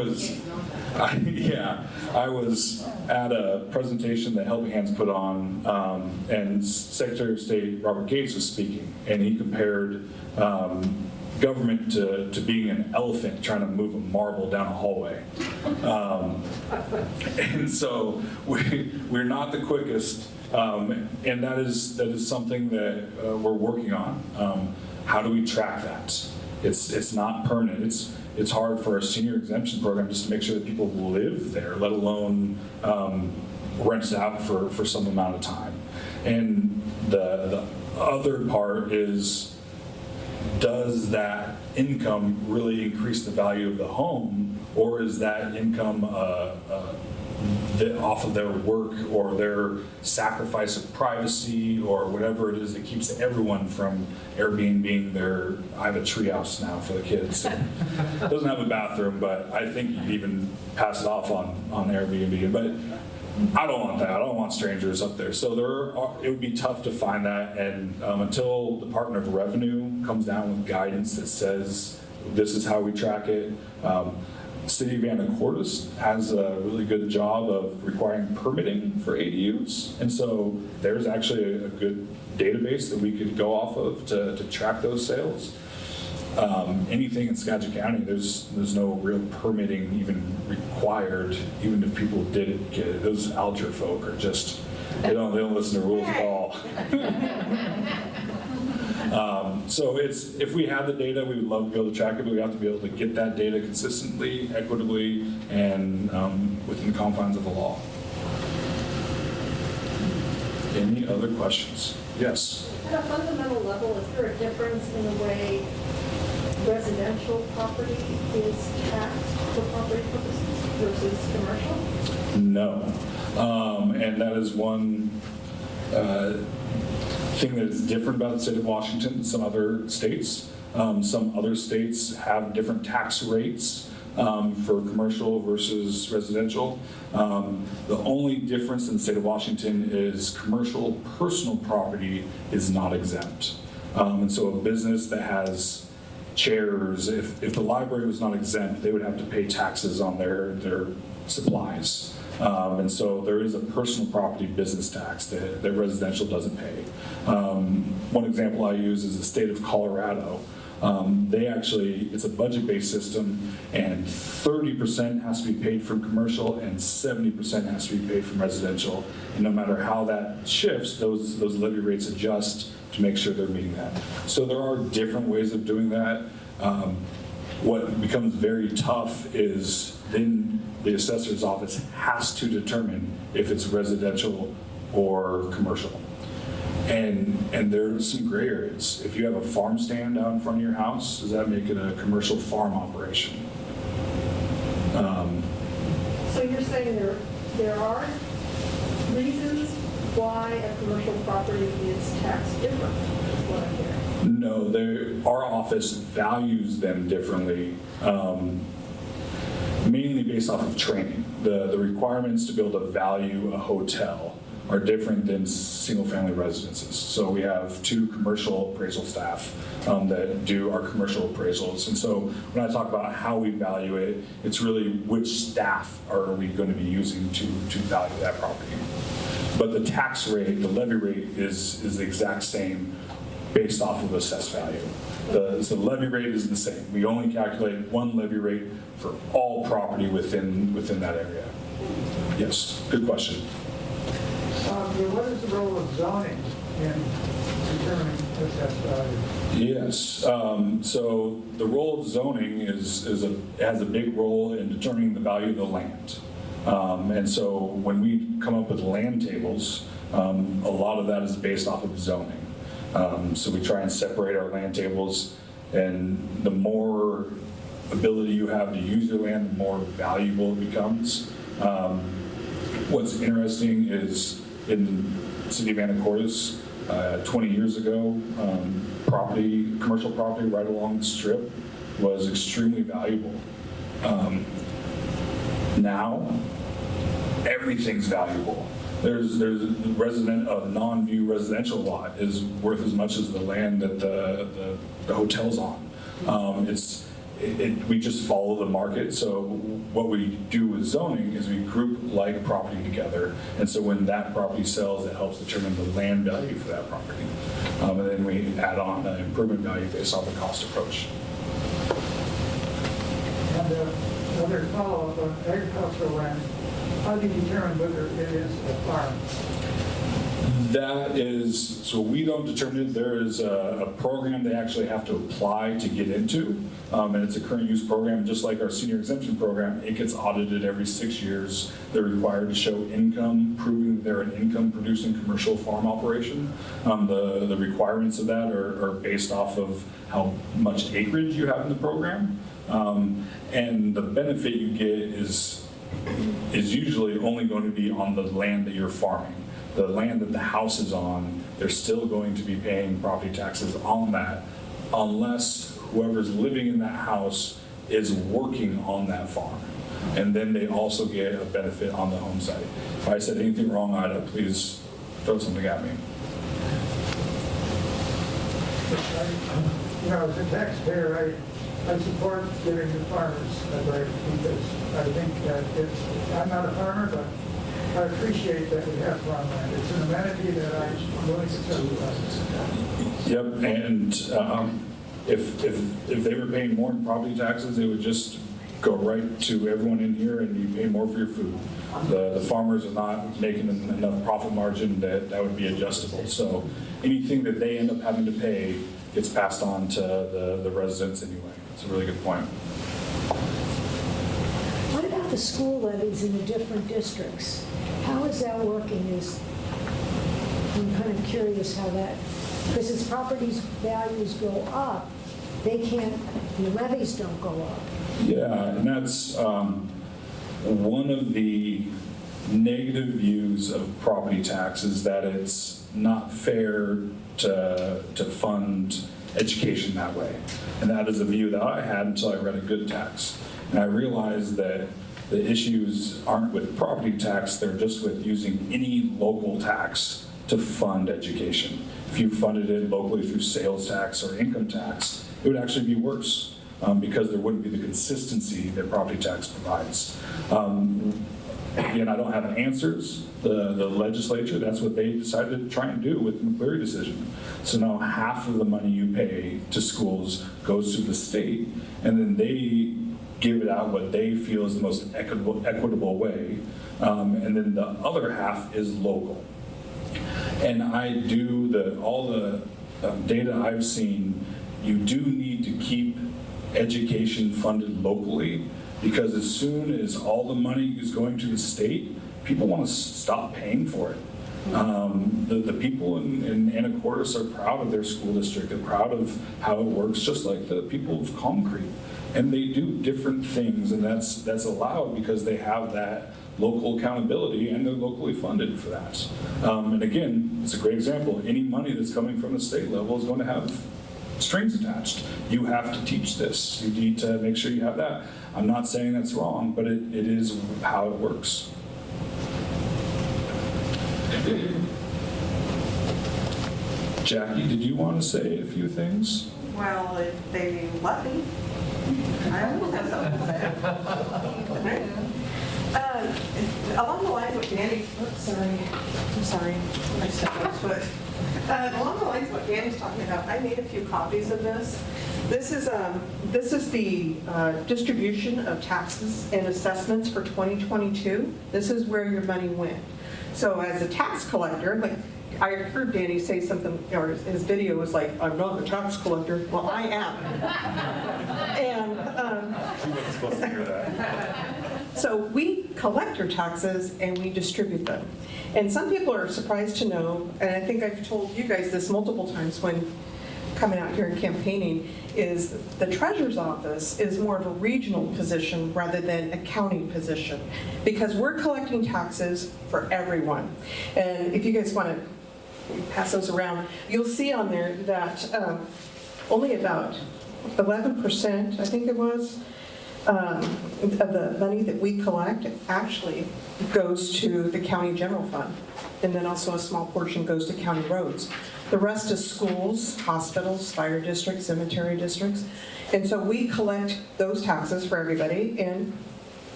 was at a presentation that Helping Hands put on, and Secretary of State Robert Gates was speaking, and he compared government to being an elephant trying to move a marble down a hallway. And so we're not the quickest. And that is something that we're working on. How do we track that? It's not permanent. It's hard for a senior exemption program just to make sure that people live there, let alone rent it out for some amount of time. And the other part is, does that income really increase the value of the home, or is that income off of their work or their sacrifice of privacy or whatever it is that keeps everyone from Airbnb their, I have a treehouse now for the kids. It doesn't have a bathroom, but I think you could even pass it off on Airbnb. But I don't want that. I don't want strangers up there. So it would be tough to find that. And until the Department of Revenue comes down with guidance that says this is how we track it, City of Anacortes has a really good job of requiring permitting for ADUs. And so there's actually a good database that we could go off of to track those sales. Anything in Skagit County, there's no real permitting even required, even if people did get it. Those Alger folk are just, they don't listen to rules at all. So if we had the data, we would love to be able to track it, but we have to be able to get that data consistently, equitably, and within the confines of the law. Any other questions? Yes? At a fundamental level, is there a difference in the way residential property is taxed for property purposes versus commercial? No. And that is one thing that is different about the state of Washington than some other states. Some other states have different tax rates for commercial versus residential. The only difference in the state of Washington is commercial personal property is not exempt. And so a business that has chairs, if the library was not exempt, they would have to pay taxes on their supplies. And so there is a personal property business tax that residential doesn't pay. One example I use is the state of Colorado. They actually, it's a budget-based system, and 30% has to be paid from commercial and 70% has to be paid from residential. And no matter how that shifts, those levy rates adjust to make sure they're meeting that. So there are different ways of doing that. What becomes very tough is then the assessor's office has to determine if it's residential or commercial. And there's some gray areas. If you have a farm stand out in front of your house, does that make it a commercial farm operation? So you're saying there are reasons why a commercial property is taxed different, is what I'm hearing? No, our office values them differently, mainly based off of training. The requirements to be able to value a hotel are different than single-family residences. So we have 2 commercial appraisal staff that do our commercial appraisals. And so when I talk about how we value it, it's really which staff are we going to be using to value that property. But the tax rate, the levy rate is the exact same based off of assessed value. So the levy rate is the same. We only calculate one levy rate for all property within that area. Yes, good question. What is the role of zoning in determining assessed value? Yes, so the role of zoning has a big role in determining the value of the land. And so when we come up with land tables, a lot of that is based off of zoning. So we try and separate our land tables, and the more ability you have to use your land, the more valuable it becomes. What's interesting is in the city of Anacortes, 20 years ago, commercial property right along the strip was extremely valuable. Now, everything's valuable. There's a non-view residential lot is worth as much as the land that the hotel's on. We just follow the market. So what we do with zoning is we group like property together. And so when that property sells, it helps determine the land value for that property. And then we add on an improvement value based off the cost approach. And another follow-up on agricultural land, how do you determine whether it is a farm? That is, so we don't determine it. There is a program they actually have to apply to get into, and it's a current use program, just like our senior exemption program. It gets audited every 6 years. They're required to show income, proving that they're an income-producing commercial farm operation. The requirements of that are based off of how much acreage you have in the program, and the benefit you get is usually only going to be on the land that you're farming. The land that the house is on, they're still going to be paying property taxes on that unless whoever's living in that house is working on that farm. And then they also get a benefit on the home site. If I said anything wrong, Ida, please throw something at me. As a taxpayer, I support giving the farmers a break because I think that I'm not a farmer, but I appreciate that we have farmland. It's an amenity that I'm willing to subsidize. Yep, and if they were paying more in property taxes, it would just go right to everyone in here and you pay more for your food. The farmers are not making enough profit margin that would be adjustable. So anything that they end up having to pay gets passed on to the residents anyway. It's a really good point. What about the school levies in the different districts? How is that working? I'm kind of curious how that, because as properties values go up, the levies don't go up. Yeah, and that's one of the negative views of property tax is that it's not fair to fund education that way. And that is a view that I had until I read a good tax. And I realized that the issues aren't with property tax, they're just with using any local tax to fund education. If you funded it locally through sales tax or income tax, it would actually be worse because there wouldn't be the consistency that property tax provides. Again, I don't have answers. The legislature, that's what they decided to try and do with the McCleary decision. So now half of the money you pay to schools goes to the state, and then they give it out what they feel is the most equitable way, and then the other half is local. And I do all the data I've seen, you do need to keep education funded locally, because as soon as all the money is going to the state, people want to stop paying for it. The people in Anacortes are proud of their school district. They're proud of how it works, just like the people of Concrete. And they do different things, and that's allowed because they have that local accountability and they're locally funded for that. And again, it's a great example. Any money that's coming from the state level is going to have strings attached. You have to teach this. You need to make sure you have that. I'm not saying that's wrong, but it is how it works. Jackie, did you want to say a few things? Well, if they let me, I always have something to say. Along the lines of what Danny, I'm sorry, I stepped on his foot. Along the lines of what Danny's talking about, I made a few copies of this. This is the distribution of taxes and assessments for 2022. This is where your money went. So as a tax collector, like I heard Danny say something, or his video was like, "I'm not a tax collector." Well, I am. And She wasn't supposed to hear that. so we collect your taxes and we distribute them. And some people are surprised to know, and I think I've told you guys this multiple times when coming out here and campaigning, is the treasurer's office is more of a regional position rather than a county position, because we're collecting taxes for everyone. And if you guys want to pass those around, you'll see on there that only about 11%, I think it was, of the money that we collect actually goes to the county general fund. And then also a small portion goes to county roads. The rest is schools, hospitals, fire districts, cemetery districts. And so we collect those taxes for everybody and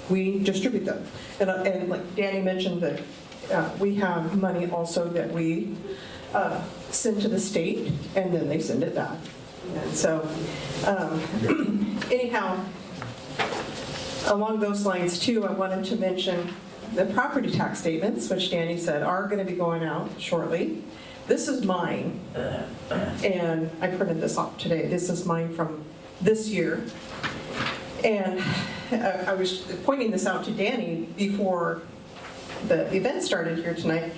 we distribute them. And like Danny mentioned that we have money also that we send to the state and then they send it back. And so anyhow, along those lines too, I wanted to mention the property tax statements, which Danny said are going to be going out shortly. This is mine, and I printed this off today. This is mine from this year. And I was pointing this out to Danny before the event started here tonight.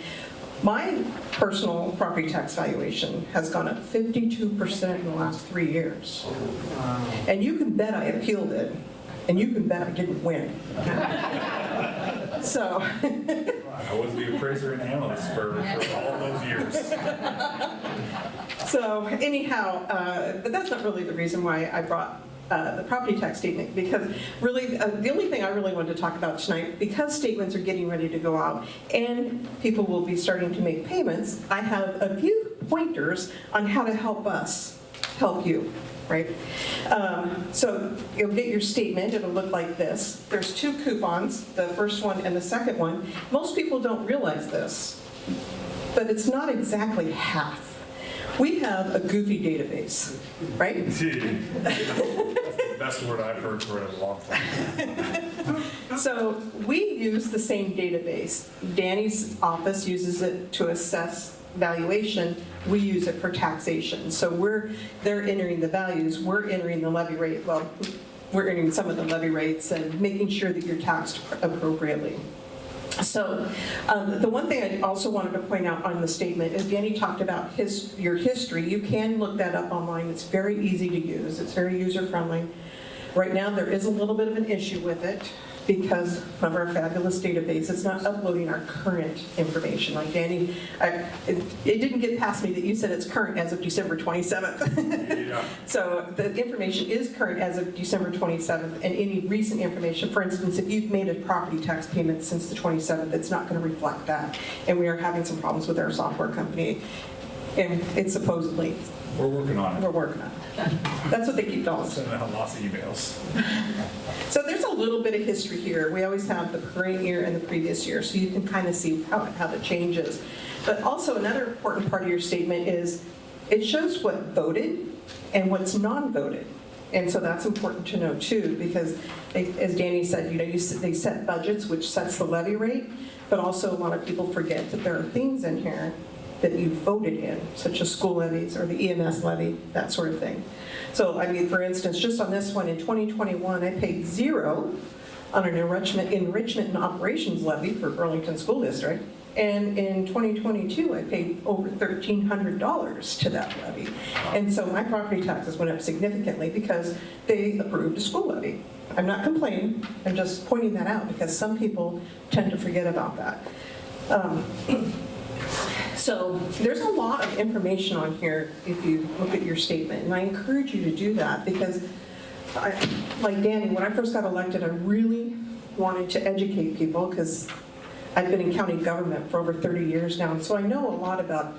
My personal property tax valuation has gone up 52% in the last 3 years. And you can bet I appealed it, and you can bet I didn't win. So. I was the appraiser and analyst for all those years. So anyhow, but that's not really the reason why I brought the property tax statement, because really the only thing I really wanted to talk about tonight, because statements are getting ready to go out and people will be starting to make payments, I have a few pointers on how to help us help you. Right? So you'll get your statement. It'll look like this. There's 2 coupons, the first one and the second one. Most people don't realize this, but it's not exactly half. We have a goofy database, right? That's the best word I've heard for a long time. So we use the same database. Danny's office uses it to assess valuation. We use it for taxation. So they're entering the values, we're entering the levy rate. Well, we're entering some of the levy rates and making sure that you're taxed appropriately. So the one thing I also wanted to point out on the statement is Danny talked about your history. You can look that up online. It's very easy to use. It's very user-friendly. Right now, there is a little bit of an issue with it because of our fabulous database. It's not uploading our current information. Like Danny, it didn't get past me that you said it's current as of December 27th. Yeah. So the information is current as of December 27th, and any recent information, for instance, if you've made a property tax payment since the 27th, it's not going to reflect that. And we are having some problems with our software company, and it's supposedly... We're working on it. We're working on it. That's what they keep telling us. Sending out lots of emails. So there's a little bit of history here. We always have the current year and the previous year, so you can kind of see how the change is. But also another important part of your statement is it shows what voted and what's non-voted. And so that's important to know too, because as Danny said, they set budgets, which sets the levy rate, but also a lot of people forget that there are things in here that you voted in, such as school levies or the EMS levy, that sort of thing. So, I mean, for instance, just on this one, in 2021, I paid 0 on an enrichment and operations levy for Burlington School District. And in 2022, I paid over $1,300 to that levy. And so my property taxes went up significantly because they approved a school levy. I'm not complaining, I'm just pointing that out because some people tend to forget about that. So there's a lot of information on here if you look at your statement, and I encourage you to do that because, like Danny, when I first got elected, I really wanted to educate people because I've been in county government for over 30 years now, and so I know a lot about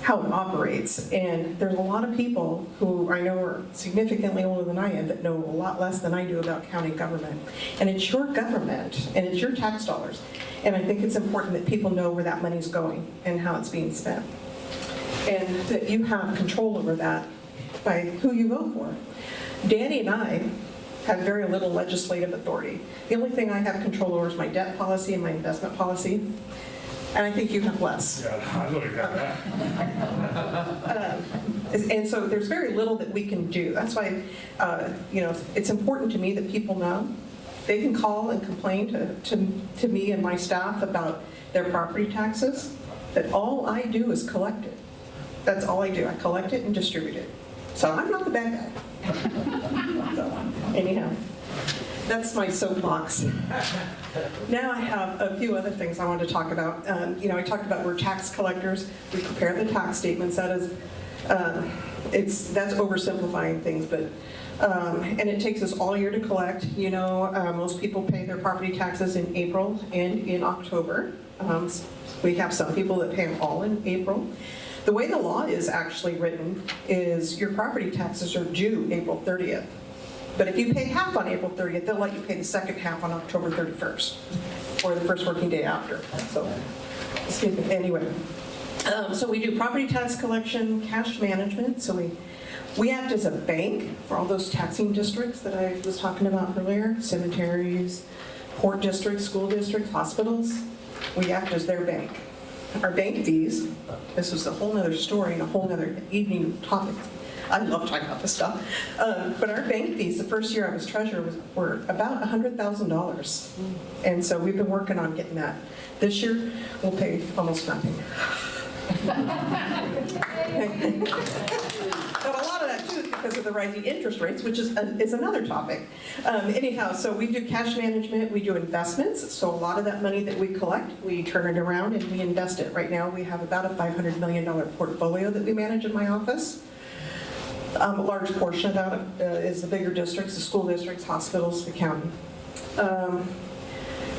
how it operates. And there's a lot of people who I know are significantly older than I am that know a lot less than I do about county government. And it's your government, and it's your tax dollars. And I think it's important that people know where that money's going and how it's being spent. And that you have control over that by who you vote for. Danny and I have very little legislative authority. The only thing I have control over is my debt policy and my investment policy. And I think you have less. Yeah, I look at that. And so there's very little that we can do. That's why, it's important to me that people know. They can call and complain to me and my staff about their property taxes, but all I do is collect it. That's all I do. I collect it and distribute it. So I'm not the bad guy. So, anyhow, that's my soapbox. Now I have a few other things I wanted to talk about. I talked about we're tax collectors. We prepare the tax statements. That is That's oversimplifying things, but, and it takes us all year to collect. Most people pay their property taxes in April and in October. We have some people that pay them all in April. The way the law is actually written is your property taxes are due April 30th. But if you pay half on April 30th, they'll let you pay the second half on October 31st, or the first working day after. So, excuse me, anyway. So we do property tax collection, cash management. So we act as a bank for all those taxing districts that I was talking about earlier, cemeteries, port districts, school districts, hospitals. We act as their bank. Our bank fees, this was a whole nother story and a whole nother evening topic. I love talking about this stuff. But our bank fees, the first year I was treasurer, were about $100,000. And so we've been working on getting that. This year, we'll pay almost nothing. But a lot of that too is because of the rising interest rates, which is another topic. Anyhow, so we do cash management, we do investments. So a lot of that money that we collect, we turn it around and we invest it. Right now, we have about a $500 million portfolio that we manage in my office. A large portion of that is the bigger districts, the school districts, hospitals, the county.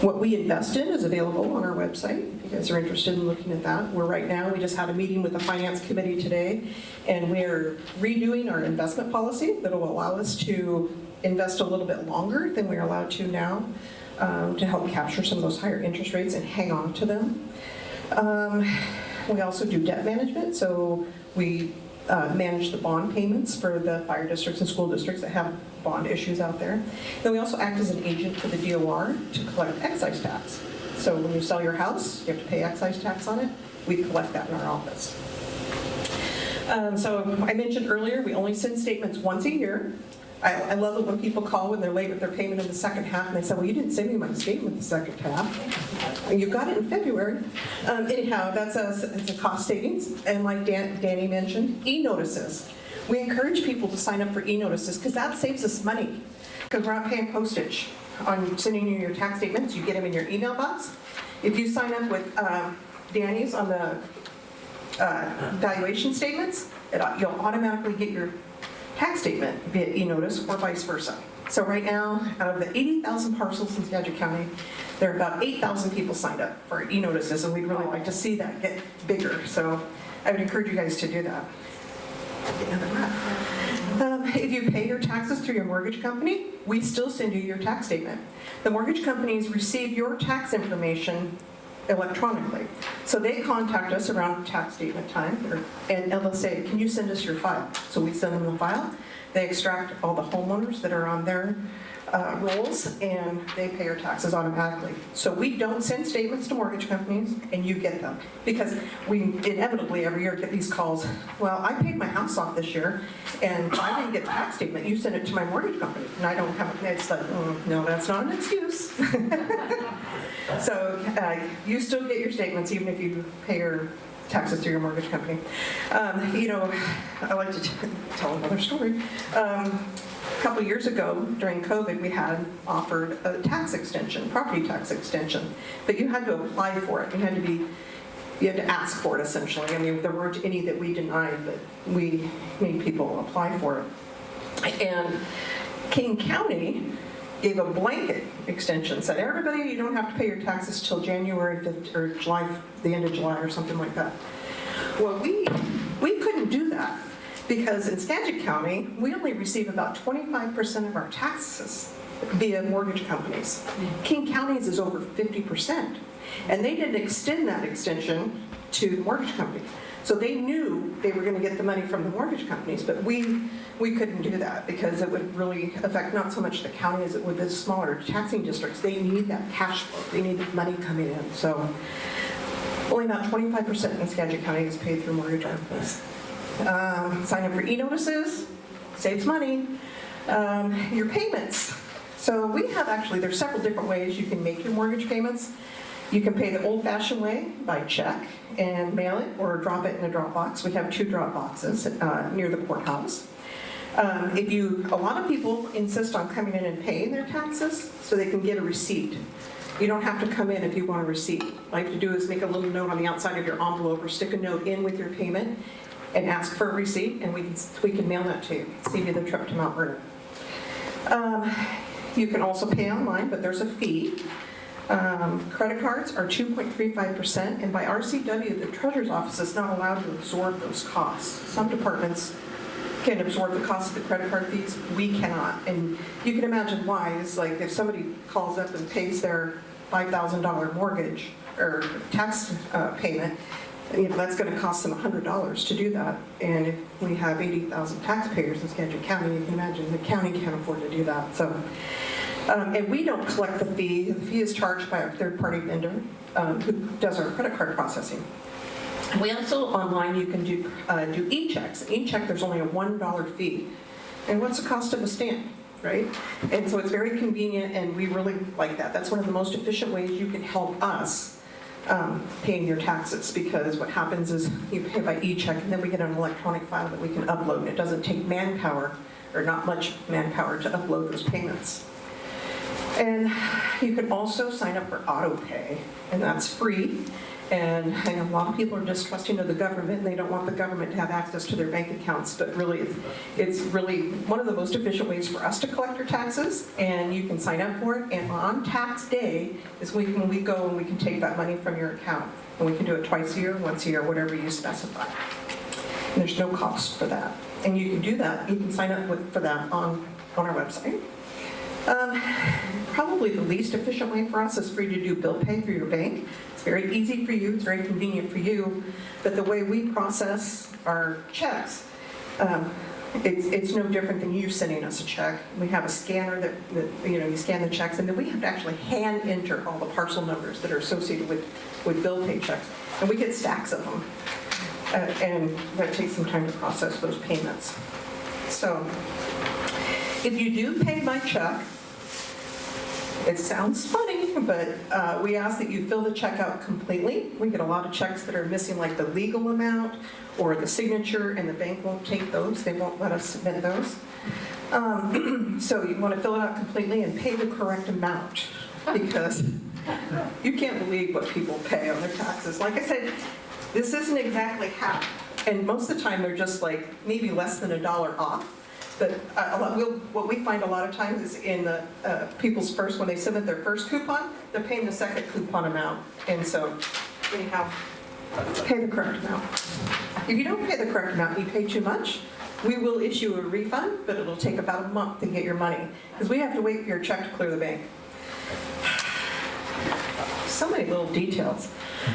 What we invest in is available on our website, if you guys are interested in looking at that. We just had a meeting with the Finance Committee today, and we're redoing our investment policy that will allow us to invest a little bit longer than we're allowed to now, to help capture some of those higher interest rates and hang on to them. We also do debt management, so we manage the bond payments for the fire districts and school districts that have bond issues out there. Then we also act as an agent for the DOR to collect excise tax. So when you sell your house, you have to pay excise tax on it. We collect that in our office. So I mentioned earlier, we only send statements once a year. I love it when people call when they're late with their payment in the second half, and they say, well, you didn't send me my statement the second half. And you got it in February. Anyhow, it's a cost savings. And like Danny mentioned, e-notices. We encourage people to sign up for e-notices because that saves us money. Because we're not paying postage on sending you your tax statements. You get them in your email box. If you sign up with Danny's on the valuation statements, you'll automatically get your tax statement via e-notice or vice versa. So right now, out of the 80,000 parcels in Skagit County, there are about 8,000 people signed up for e-notices, and we'd really like to see that get bigger. So I would encourage you guys to do that. If you pay your taxes through your mortgage company, we still send you your tax statement. The mortgage companies receive your tax information electronically. So they contact us around tax statement time, and they'll say, can you send us your file? So we send them the file. They extract all the homeowners that are on their rolls, and they pay your taxes automatically. So we don't send statements to mortgage companies, and you get them. Because we inevitably every year get these calls, well, I paid my house off this year, and I didn't get a tax statement. You sent it to my mortgage company, and I don't have it. It's like, no, that's not an excuse. So you still get your statements even if you pay your taxes through your mortgage company. I like to tell another story. A couple years ago during COVID, we had offered a tax extension, property tax extension, but you had to apply for it. You had to ask for it essentially. I mean, there weren't any that we denied, but we made people apply for it. And King County gave a blanket extension, said everybody, you don't have to pay your taxes till January 5th or July, the end of July or something like that. Well, we couldn't do that because in Skagit County, we only receive about 25% of our taxes via mortgage companies. King County's is over 50%. And they didn't extend that extension to the mortgage company. So they knew they were going to get the money from the mortgage companies, but we couldn't do that because it would really affect not so much the county as it would the smaller taxing districts. They need that cash flow. They need the money coming in. So only about 25% in Skagit County is paid through mortgage companies. Sign up for e-notices, saves money. Your payments. So we have there's several different ways you can make your mortgage payments. You can pay the old-fashioned way by check and mail it or drop it in a drop box. We have 2 drop boxes near the courthouse. A lot of people insist on coming in and paying their taxes so they can get a receipt. You don't have to come in if you want a receipt. All you have to do is make a little note on the outside of your envelope or stick a note in with your payment. and ask for a receipt, and we can mail that to you, save you the trip to Mount Vernon. You can also pay online, but there's a fee. Credit cards are 2.35%, and by RCW, the treasurer's office is not allowed to absorb those costs. Some departments can absorb the cost of the credit card fees, we cannot. And you can imagine why. It's like if somebody calls up and pays their $5,000 mortgage or tax payment, that's going to cost them $100 to do that. And if we have 80,000 taxpayers in Skagit County, you can imagine the county can't afford to do that. So, and we don't collect the fee. The fee is charged by our third-party vendor who does our credit card processing. We also, online, you can do e-checks. E-check, there's only a $1 fee. And what's the cost of a stamp, right? And so it's very convenient, and we really like that. That's one of the most efficient ways you can help us paying your taxes, because what happens is you pay by e-check, and then we get an electronic file that we can upload, and it doesn't take manpower, or not much manpower, to upload those payments. And you can also sign up for auto pay, and that's free. And I know a lot of people are distrusting of the government, and they don't want the government to have access to their bank accounts, but really, it's really one of the most efficient ways for us to collect your taxes, and you can sign up for it, and on tax day is when we go and we can take that money from your account. And we can do it twice a year, once a year, whatever you specify. And there's no cost for that. And you can do that, you can sign up for that on our website. Probably the least efficient way for us is for you to do bill pay through your bank. It's very easy for you, it's very convenient for you, but the way we process our checks, it's no different than you sending us a check. We have a scanner that you scan the checks, and then we have to actually hand enter all the parcel numbers that are associated with bill pay checks, and we get stacks of them, and that takes some time to process those payments. So if you do pay by check, it sounds funny, but we ask that you fill the check out completely. We get a lot of checks that are missing, like the legal amount or the signature, and the bank won't take those. They won't let us submit those. So you want to fill it out completely and pay the correct amount, because you can't believe what people pay on their taxes. Like I said, this isn't exactly half, and most of the time they're just like maybe less than $1 off. But what we find a lot of times is in the people's first, when they submit their first coupon, they're paying the second coupon amount. And so anyhow, pay the correct amount. If you don't pay the correct amount and you pay too much, we will issue a refund, but it'll take about a month to get your money, because we have to wait for your check to clear the bank. So many little details.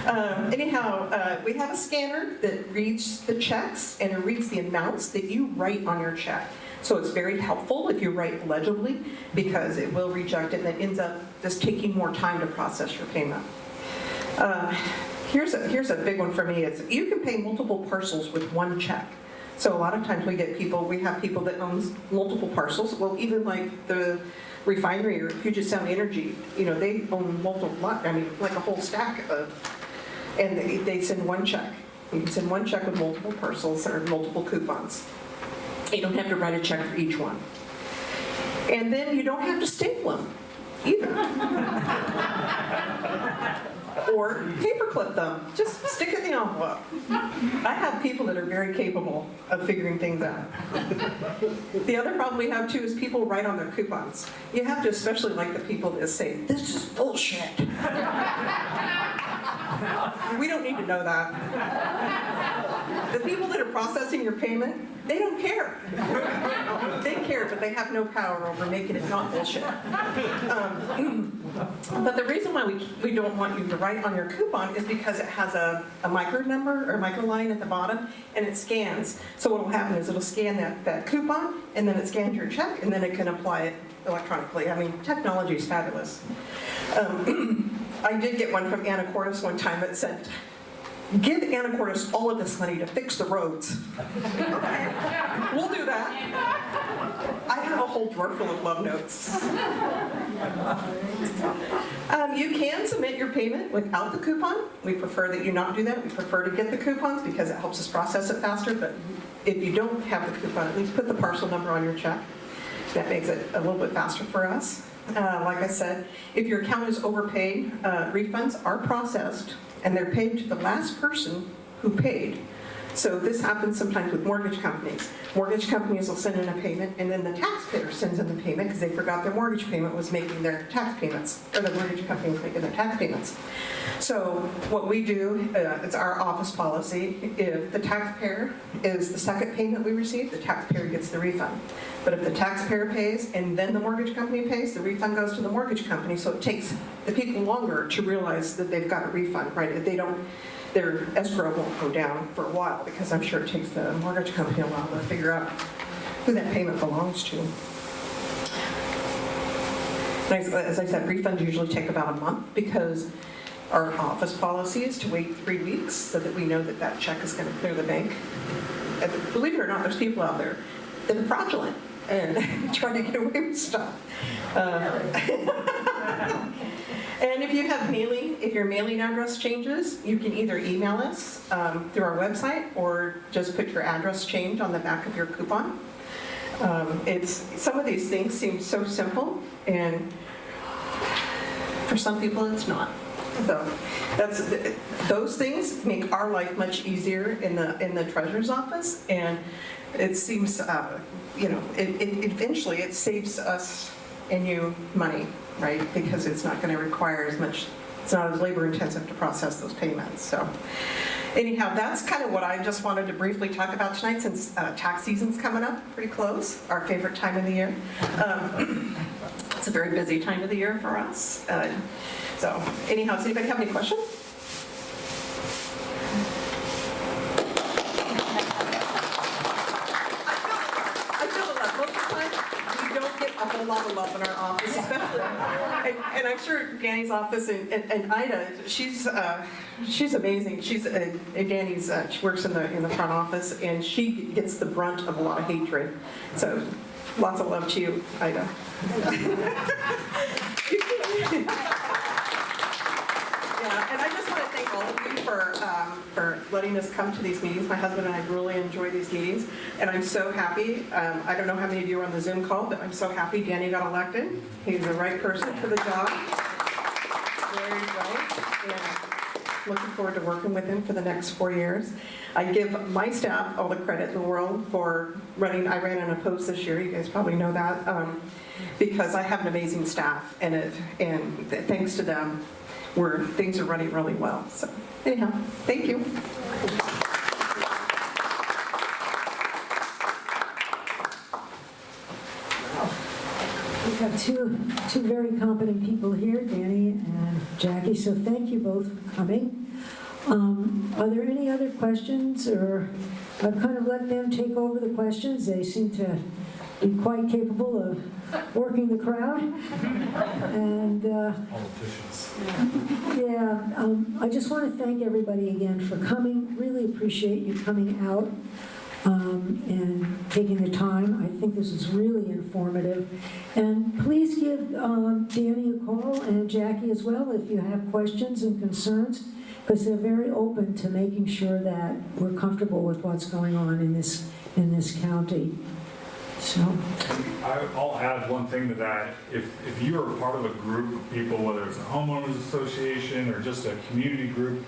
Anyhow, we have a scanner that reads the checks, and it reads the amounts that you write on your check. So it's very helpful if you write legibly, because it will reject it, and it ends up just taking more time to process your payment. Here's a big one for me. Is you can pay multiple parcels with one check. So a lot of times we have people that owns multiple parcels. Well, even like the refinery or Puget Sound Energy, they own multiple, like a whole stack of, and they send one check. You can send one check with multiple parcels or multiple coupons. You don't have to write a check for each one. And then you don't have to staple them either. Or paperclip them. Just stick it in the envelope. I have people that are very capable of figuring things out. The other problem we have too is people write on their coupons. You have to especially like the people that say, "This is bullshit." We don't need to know that. The people that are processing your payment, they don't care. They care, but they have no power over making it not bullshit. But the reason why we don't want you to write on your coupon is because it has a micro number or micro line at the bottom, and it scans. So what will happen is it'll scan that coupon, and then it scans your check, and then it can apply it electronically. Technology is fabulous. I did get one from Anacortes one time that said, "Give Anacortes all of this money to fix the roads." Okay, we'll do that. I have a whole drawer full of love notes. You can submit your payment without the coupon. We prefer that you not do that. We prefer to get the coupons because it helps us process it faster. But if you don't have the coupon, at least put the parcel number on your check. That makes it a little bit faster for us. Like I said, if your account is overpaid, refunds are processed, and they're paid to the last person who paid. So this happens sometimes with mortgage companies. Mortgage companies will send in a payment, and then the taxpayer sends in the payment because they forgot their mortgage payment was making their tax payments, or the mortgage company was making their tax payments. So what we do, it's our office policy, if the taxpayer is the second payment we receive, the taxpayer gets the refund. But if the taxpayer pays and then the mortgage company pays, the refund goes to the mortgage company, so it takes the people longer to realize that they've got a refund, right? If they don't, their escrow won't go down for a while, because I'm sure it takes the mortgage company a while to figure out who that payment belongs to. As I said, refunds usually take about a month, because our office policy is to wait 3 weeks so that we know that that check is going to clear the bank. And believe it or not, there's people out there that are fraudulent and trying to get away with stuff. And if you have mailing, if your mailing address changes, you can either email us through our website or just put your address change on the back of your coupon. Some of these things seem so simple, and for some people it's not. So those things make our life much easier in the treasurer's office, and it seems, eventually it saves us and you money, right? Because it's not going to require as much, it's not as labor intensive to process those payments. So anyhow, that's kind of what I just wanted to briefly talk about tonight, since tax season's coming up pretty close, our favorite time of the year. It's a very busy time of the year for us. So anyhow, does anybody have any questions? I feel the love. Most of the time, we don't get a whole lot of love in our office, especially, and I'm sure Danny's office and Ida, she's amazing. Danny's, she works in the front office, and she gets the brunt of a lot of hatred. So lots of love to you, Ida. Yeah, and I just want to thank all of you for letting us come to these meetings. My husband and I really enjoy these meetings, and I'm so happy. I don't know how many of you were on the Zoom call, but I'm so happy Danny got elected. He's the right person for the job. Very right, and looking forward to working with him for the next 4 years. I give my staff all the credit in the world for running. I ran unopposed this year. You guys probably know that, because I have an amazing staff, and thanks to them, things are running really well. So anyhow, thank you. We have two very competent people here, Danny and Jackie, so thank you both for coming. Are there any other questions, or I've kind of let them take over the questions. They seem to be quite capable of working the crowd. And Politicians. yeah, I just want to thank everybody again for coming. Really appreciate you coming out and taking the time. I think this is really informative. And please give Danny a call, and Jackie as well, if you have questions and concerns, because they're very open to making sure that we're comfortable with what's going on in this county. So I'll add one thing to that. If you are part of a group of people, whether it's a homeowners association or just a community group,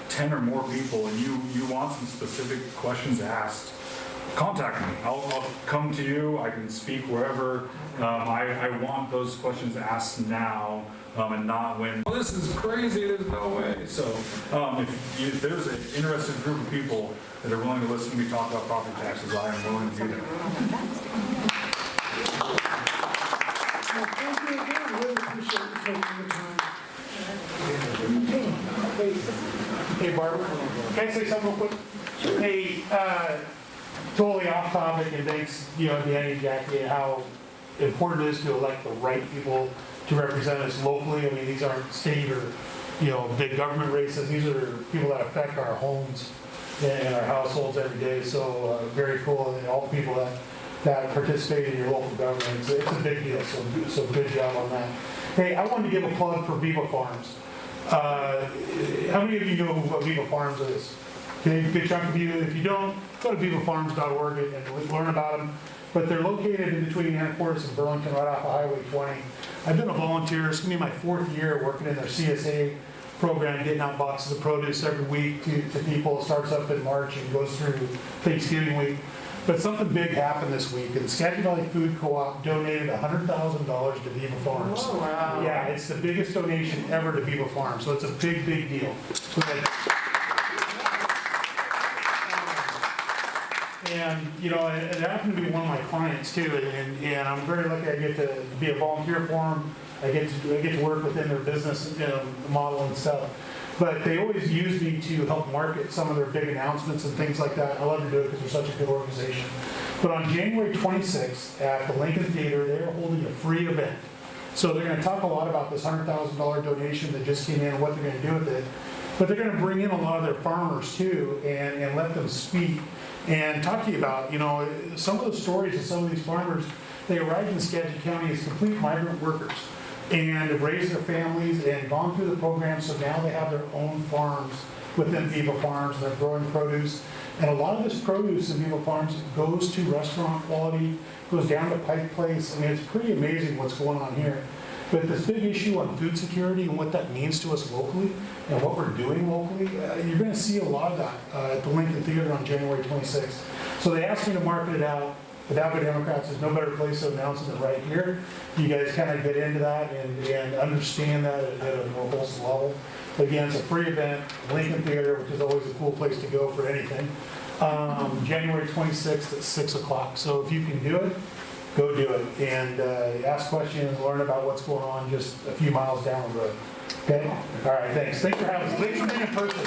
10 or more people, and you want some specific questions asked, contact me. I'll come to you. I can speak wherever. I want those questions asked now, and not when, oh, this is crazy, there's no way. So if there's an interested group of people that are willing to listen to me talk about property taxes, I am willing to be there. thank you again. I really appreciate you taking the time. Hey, Barbara, can I say something real quick? Hey, totally off topic, and thanks, Danny and Jackie, how important it is to elect the right people to represent us locally. I mean, these aren't state or, big government races. These are people that affect our homes and our households every day. So very cool, and all the people that participate in your local government. It's a big deal, so good job on that. Hey, I wanted to give a plug for Viva Farms. How many of you know what Viva Farms is? Okay, a good chunk of you. If you don't, go to vivafarms.org and learn about them. But they're located in between Anacortes and Burlington, right off of Highway 20. I've been a volunteer. It's going to be my 4th year working in their CSA program, getting out boxes of produce every week to people. It starts up in March and goes through Thanksgiving week. But something big happened this week, and Skagit Valley Food Co-op donated $100,000 to Viva Farms. Oh, wow. Yeah, it's the biggest donation ever to Viva Farms, so it's a big, big deal. So and, you know, it happened to be one of my clients too, and I'm very lucky I get to be a volunteer for them. I get to work within their business, you know, model and stuff. But they always use me to help market some of their big announcements and things like that. I love to do it because they're such a good organization. But on January 26th at the Lincoln Theater, they're holding a free event. So they're going to talk a lot about this $100,000 donation that just came in and what they're going to do with it. But they're going to bring in a lot of their farmers too and let them speak and talk to you about, you know, some of the stories of some of these farmers. They arrived in Skagit County as complete migrant workers and have raised their families and gone through the program, so now they have their own farms within Viva Farms, and they're growing produce. And a lot of this produce in Viva Farms goes to restaurant quality, goes down to Pike Place. I mean, it's pretty amazing what's going on here. But this big issue on food security and what that means to us locally and what we're doing locally, you're going to see a lot of that at the Lincoln Theater on January 26th. So they asked me to market it out. Fidalgo Democrats, there's no better place to announce it than right here. You guys kind of get into that and understand that at a more wholesome level. Again, it's a free event, Lincoln Theater, which is always a cool place to go for anything. January 26th at 6 o'clock. So if you can do it, go do it. And ask questions, learn about what's going on just a few miles down the road. Okay? All right, thanks. Thanks for having us. Thanks for being in person.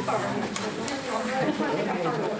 Barbara.